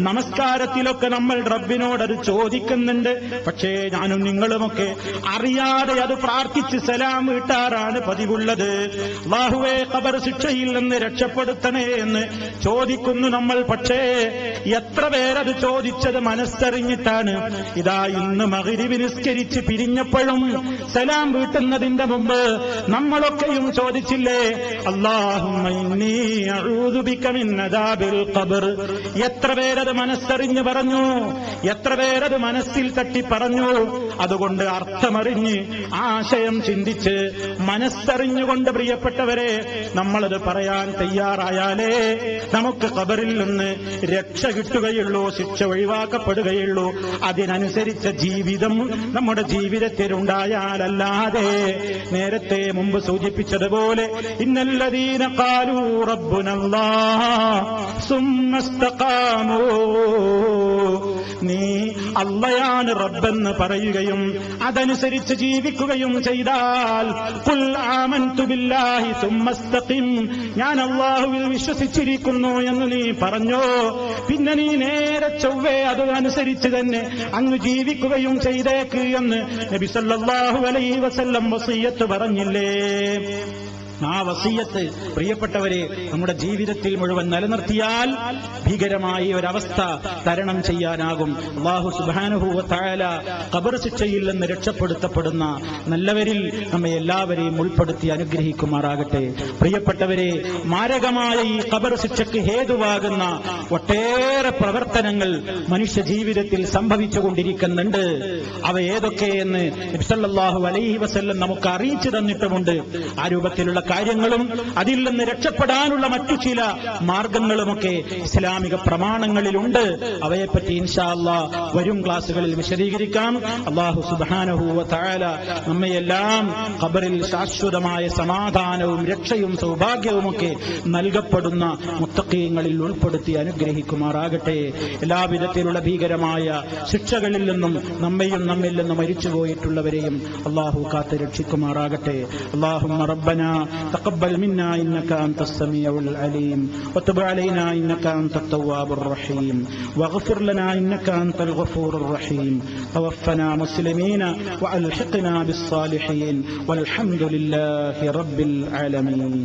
നമസ്കാരത്തിലൊക്കെ നമ്മൾ റബ്ബിനോട് അത് ചോദിക്കുന്നുണ്ട്. പക്ഷേ ഞാനും നിങ്ങളുമൊക്കെ അറിയാതെ അത് പ്രാർത്ഥിച്ച് സലാം വീട്ടാറാണ്. ചോദിക്കാറാണ് പതിവുള്ളത്. അല്ലാഹുവേ, ഖബർ ശിക്ഷയിൽ നിന്ന് രക്ഷപ്പെടുത്തണേ എന്ന് ചോദിക്കുന്നു നമ്മൾ. പക്ഷേ എത്ര പേരത് ചോദിച്ചത് മനസ്സറിഞ്ഞിട്ടാണ്? ഇതാ ഇന്ന് മഗ്‌രിബ് നിസ്കരിച്ച് പിരിഞ്ഞപ്പോഴും സലാം വീട്ടുന്നതിന്റെ മുമ്പ് നമ്മളൊക്കെയും ചോദിച്ചില്ലേ, അല്ലാഹുമ്മ ഇന്നി അഊദു ബിക മിൻ അദാബിൽ ഖബർ. എത്ര പേരത് മനസ്സറിഞ്ഞ് പറഞ്ഞു? എത്ര പേരത് മനസ്സിൽ തട്ടി പറഞ്ഞു? അതുകൊണ്ട് അർത്ഥമറിഞ്ഞ് ആശയം ചിന്തിച്ച് മനസ്സറിഞ്ഞുകൊണ്ട് പ്രിയപ്പെട്ടവരെ നമ്മളത് പറയാൻ തയ്യാറായാലേ നമുക്ക് ഖബറിൽ നിന്ന് രക്ഷ കിട്ടുകയുള്ളൂ, ശിക്ഷ ഒഴിവാക്കപ്പെടുകയുള്ളൂ. അതിനനുസരിച്ച ജീവിതം നമ്മുടെ ജീവിതത്തിൽ ഉണ്ടായാലല്ലാതെ നേരത്തെ മുമ്പ് സൂചിപ്പിച്ചതുപോലെ ഇന്നല്ലദീന ഖാലൂ റബ്ബുനല്ലാഹ് സുമ്മ ഇസ്തഖാമൂ, നീ അല്ലാഹയാണ് റബ്ബെന്ന് പറയുകയും അതനുസരിച്ച് ജീവിക്കുകയും ചെയ്താൽ, ഖുൽ ആമൻതു ബില്ലാഹി സുമ്മ ഇസ്തഖിം, ഞാൻ അല്ലാഹുവിൽ വിശ്വസിച്ചിരിക്കുന്നു എന്ന് നീ പറഞ്ഞോ, പിന്നെ നീ നേരെ ചൊവ്വേ അതനുസരിച്ച് തന്നെ അങ്ങ് ജീവിക്കുകയും ചെയ്തേക്ക് എന്ന് നബി സല്ലല്ലാഹു അലൈഹി വസല്ലം വസിയ്യത്ത് പറഞ്ഞില്ലേ? ആ വസിയ്യത്ത് പ്രിയപ്പെട്ടവരെ നമ്മുടെ ജീവിതത്തിൽ മുഴുവൻ നിലനിർത്തിയാൽ ഭീകരമായ ഒരവസ്ഥ തരണം ചെയ്യാനാകും. അല്ലാഹു സുബ്ഹാനഹു വ തആല ഖബർ ശിക്ഷയിൽ നിന്ന് രക്ഷപ്പെടുത്തപ്പെടുന്ന നല്ലവരിൽ നമ്മെ എല്ലാവരെയും ഉൾപ്പെടുത്തി അനുഗ്രഹിക്കുമാറാകട്ടെ. പ്രിയപ്പെട്ടവരെ, മാരകമായ ഈ ഖബർ ശിക്ഷയ്ക്ക് ഹേതുവാകുന്ന ഒട്ടേറെ പ്രവർത്തനങ്ങൾ മനുഷ്യ ജീവിതത്തിൽ സംഭവിച്ചുകൊണ്ടിരിക്കുന്നുണ്ട്. അവ ഏതൊക്കെയെന്ന് നബി സല്ലല്ലാഹു അലൈഹി വസല്ലം നമുക്ക് അറിയിച്ചു തന്നിട്ടുമുണ്ട്. ആ രൂപത്തിലുള്ള കാര്യങ്ങളും അതിൽ നിന്ന് രക്ഷപ്പെടാനുള്ള മറ്റു ചില മാർഗങ്ങളുമൊക്കെ ഇസ്ലാമിക പ്രമാണങ്ങളിലുണ്ട്. അവയെപ്പറ്റി ഇൻഷാ അല്ലാഹ് വരും ക്ലാസുകളിൽ വിശദീകരിക്കാം. അല്ലാഹു സുബ്ഹാനഹു വ തആല നമ്മയെല്ലാം ഖബറിൽ ശാശ്വതമായ സമാധാനവും രക്ഷയും സൗഭാഗ്യവുമൊക്കെ നൽകപ്പെടുന്ന മുത്തഖീങ്ങളിൽ ഉൾപ്പെടുത്തി അനുഗ്രഹിക്കുമാറാകട്ടെ. എല്ലാവിധത്തിലുള്ള ഭീകരമായ ശിക്ഷകളിൽ നിന്നും നമ്മയും നമ്മിൽ നിന്ന് മരിച്ചുപോയിട്ടുള്ളവരെയും അല്ലാഹു കാത്ത് രക്ഷിക്കുമാറാകട്ടെ. അല്ലാഹുമ്മ റബ്ബനാ تقبل منا إنك أنت السميع العليم وتب علينا إنك أنت التواب الرحيم واغفر لنا إنك أنت الغفور الرحيم توفنا مسلمين وألحقنا بالصالحين والحمد لله رب العالمين.